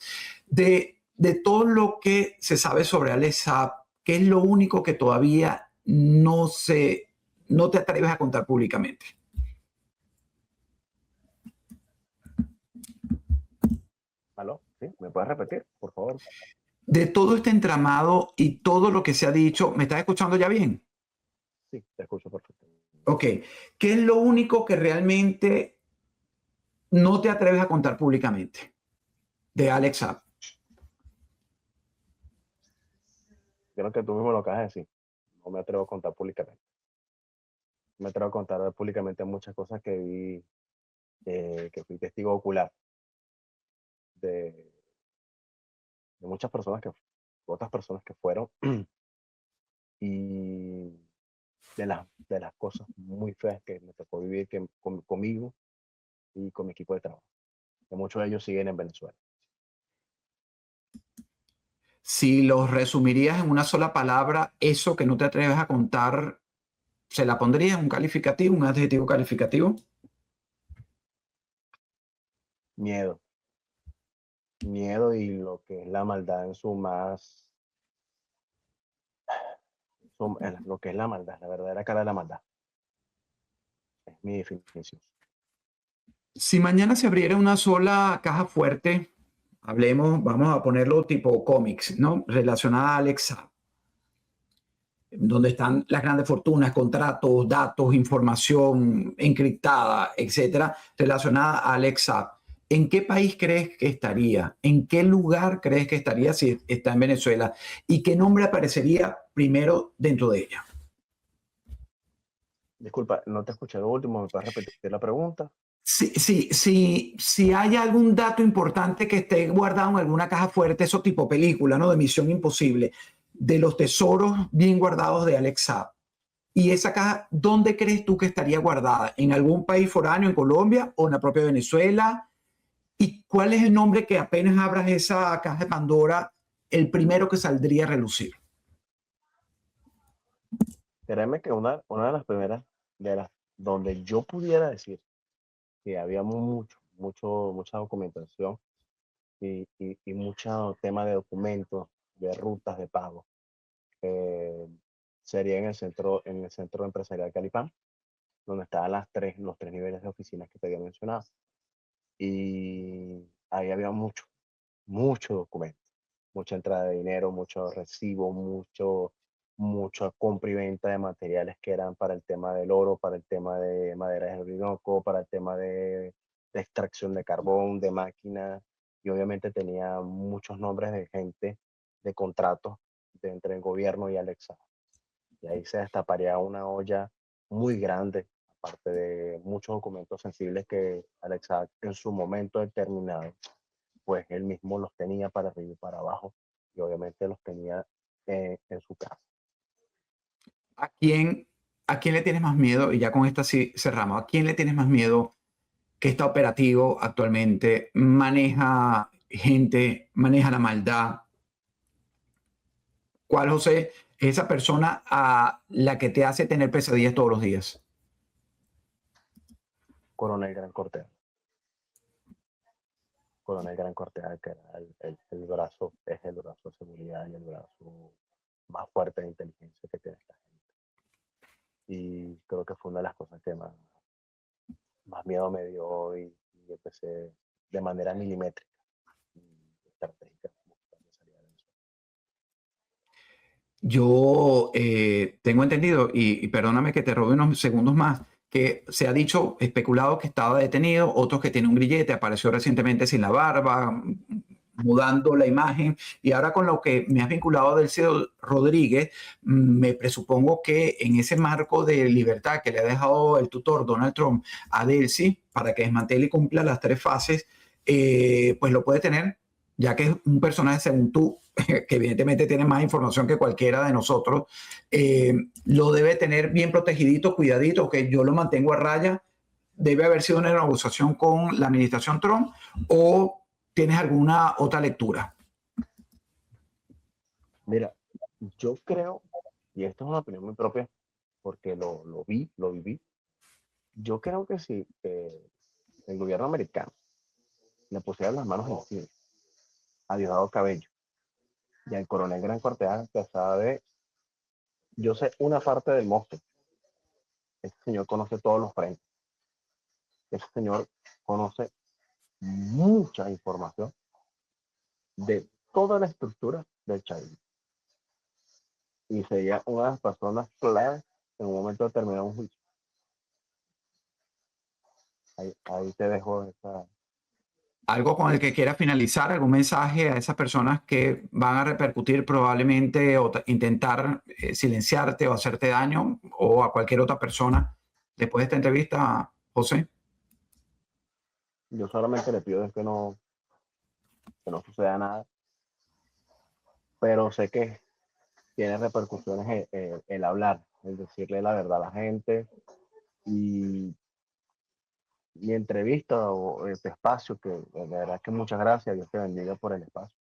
De todo lo que se sabe sobre Alex Saab, ¿qué es lo único que todavía no te atreves a contar públicamente? ¿Aló? ¿Sí? ¿Me puedes repetir, por favor? De todo este entramado y todo lo que se ha dicho, ¿me estás escuchando ya bien? Sí, te escucho perfectamente. Ok. ¿Qué es lo único que realmente no te atreves a contar públicamente de Alex Saab? Creo que tú mismo lo acabas de decir. No me atrevo a contar públicamente. Me atrevo a contar públicamente muchas cosas que vi, que fui testigo ocular de, de muchas personas otras personas que fueron y de las cosas muy feas que me tocó vivir conmigo y con mi equipo de trabajo. Que muchos de ellos siguen en Venezuela. Si lo resumirías en una sola palabra, eso que no te atreves a contar, ¿se la pondrías un calificativo, un adjetivo calificativo? Miedo. miedo y lo que es la maldad en su más, lo que es la maldad, la verdadera cara de la maldad. Es mi definición. Si mañana se abriera una sola caja fuerte, hablemos, vamos a ponerlo tipo cómics, ¿no? Relacionada a Alexa, donde están las grandes fortunas, contratos, datos, información encriptada, etcétera, relacionada a Alexa. ¿En qué país crees que estaría? ¿En qué lugar crees que estaría si está en Venezuela? ¿Y qué nombre aparecería primero dentro de ella? Disculpa, no te escuché lo último, ¿me puedes repetir la pregunta? Si hay algún dato importante que esté guardado en alguna caja fuerte, eso tipo película, ¿no? De Misión Imposible, de los tesoros bien guardados de Alex Saab. Y esa caja, ¿dónde crees tú que estaría guardada? ¿En algún país foráneo, en Colombia o en la propia Venezuela? ¿Y cuál es el nombre que apenas abras esa caja de Pandora, el primero que saldría a relucir? Créeme que una de las primeras, de las, donde yo pudiera decir que había mucha documentación y mucho tema de documentos, de rutas de pago, eh, sería en el centro empresarial Calipán, donde estaban los tres niveles de oficinas que te había mencionado. Y ahí había mucho documento, mucha entrada de dinero, mucho recibo, mucha compra y venta de materiales que eran para el tema del oro, para el tema de madera de Orinoco, para el tema de extracción de carbón, de máquinas, y obviamente tenía muchos nombres de gente, de contratos de entre el gobierno y Alexa. Y ahí se destaparía una olla muy grande, aparte de muchos documentos sensibles que Alexa en su momento determinado pues él mismo los tenía para arriba y para abajo y obviamente los tenía en su casa. ¿A quién, ¿A quién le tienes más miedo? Y ya con esta sí cerramos. ¿A quién le tienes más miedo que está operativo actualmente? ¿Maneja gente? ¿Maneja la maldad? ¿Cuál, José, es esa persona a la que te hace tener pesadillas todos los días? Coronel Gran Cortés, Coronel Gran Cortés, que era el brazo, es el brazo de seguridad y el brazo más fuerte de inteligencia que tiene esta gente. Y creo que fue una de las cosas que más miedo me dio y empecé de manera milimétrica y estratégica. Yo tengo entendido, y perdóname que te robe unos segundos más, que se ha dicho, especulado que estaba detenido, otros que tiene un grillete, apareció recientemente sin la barba, mudando la imagen, y ahora con lo que me has vinculado del CEO Rodríguez, me presupongo que en ese marco de libertad que le ha dejado el tutor Donald Trump a Delcy para que desmantele y cumpla las tres fases, pues lo puede tener, ya que es un personaje, según tú, que evidentemente tiene más información que cualquiera de nosotros, lo debe tener bien protegidito, cuidadito, que yo lo mantengo a raya. Debe haber sido una negociación con la administración Trump o tienes alguna otra lectura. Mira, yo creo, y esto es una opinión muy propia, porque lo vi, lo viví, yo creo que si el gobierno americano le pusiera las manos encima a Diosdado Cabello y al coronel Gran Corteaz, que sabe, yo sé una parte del monstruo. Este señor conoce todos los frentes. Este señor conoce mucha información de toda la estructura del chavismo. Y sería una de las personas claves en un momento determinado un juicio. Ahí te dejo esa. Algo con el que quiera finalizar, algún mensaje a esas personas que van a repercutir probablemente o intentar silenciarte o hacerte daño o a cualquier otra persona después de esta entrevista, José. Yo solamente le pido es que no suceda nada, pero sé que tiene repercusiones el hablar, el decirle la verdad a la gente y mi entrevista o este espacio, que de verdad que muchas gracias, Dios te bendiga por el espacio.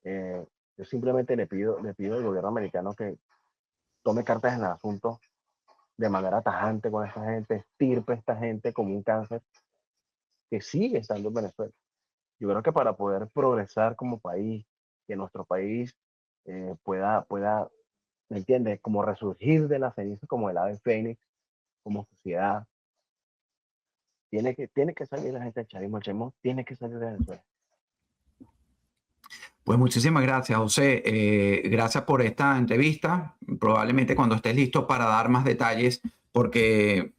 Yo simplemente le pido al gobierno americano que tome cartas en el asunto de manera tajante con esta gente, estirpe a esta gente como un cáncer que sigue estando en Venezuela. yo creo que para poder progresar como país, que nuestro país pueda, ¿me entiendes? Como resurgir de las cenizas como el ave fénix, como sociedad, tiene que salir la gente del chavismo. El chavismo tiene que salir de Venezuela. Pues muchísimas gracias, José. Gracias por esta entrevista. Probablemente cuando estés listo para dar más detalles, porque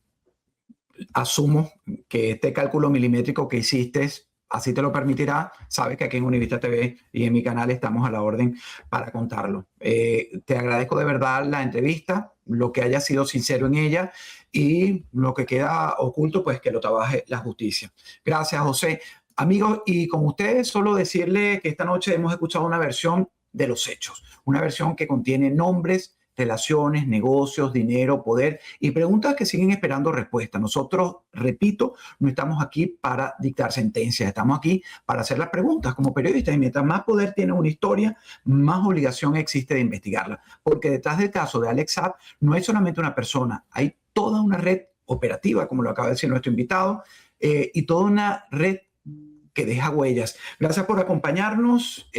asumo que este cálculo milimétrico que hiciste así te lo permitirá. Sabes que aquí en Univista TV y en mi canal estamos a la orden para contarlo. Te agradezco de verdad la entrevista, lo que haya sido sincero en ella y lo que queda oculto, pues que lo trabaje la justicia. Gracias, José. Amigos, y con ustedes solo decirle que esta noche hemos escuchado una versión de los hechos, una versión que contiene nombres, relaciones, negocios, dinero, poder y preguntas que siguen esperando respuesta. Nosotros, repito, no estamos aquí para dictar sentencias, estamos aquí para hacer las preguntas como periodistas y mientras más poder tiene una historia, más obligación existe de investigarla. Porque detrás del caso de Alex Saab no hay solamente una persona, hay toda una red operativa, como lo acaba de decir nuestro invitado, y toda una red que deja huellas. Gracias por acompañarnos.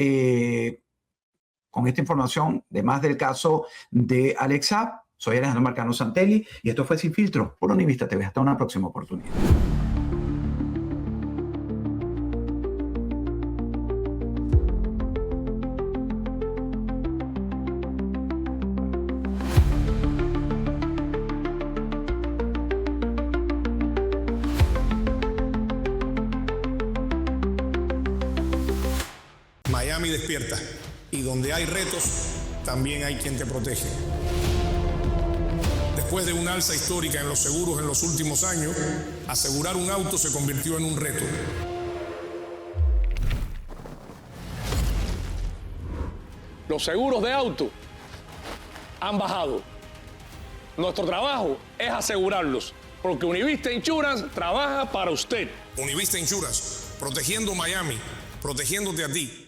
Con esta información de más del caso de Alex Saab. Soy Alejandro Marcano Santelli y esto fue Sin Filtro por Univista TV. Hasta una próxima oportunidad. Miami despierta. Y donde hay retos, también hay quien te protege. Después de un alza histórica en los seguros en los últimos años, asegurar un auto se convirtió en un reto. Los seguros de auto han bajado. Nuestro trabajo es asegurarlos, porque Univista Insurance trabaja para usted. Univista Insurance, protegiendo Miami, protegiéndote a ti.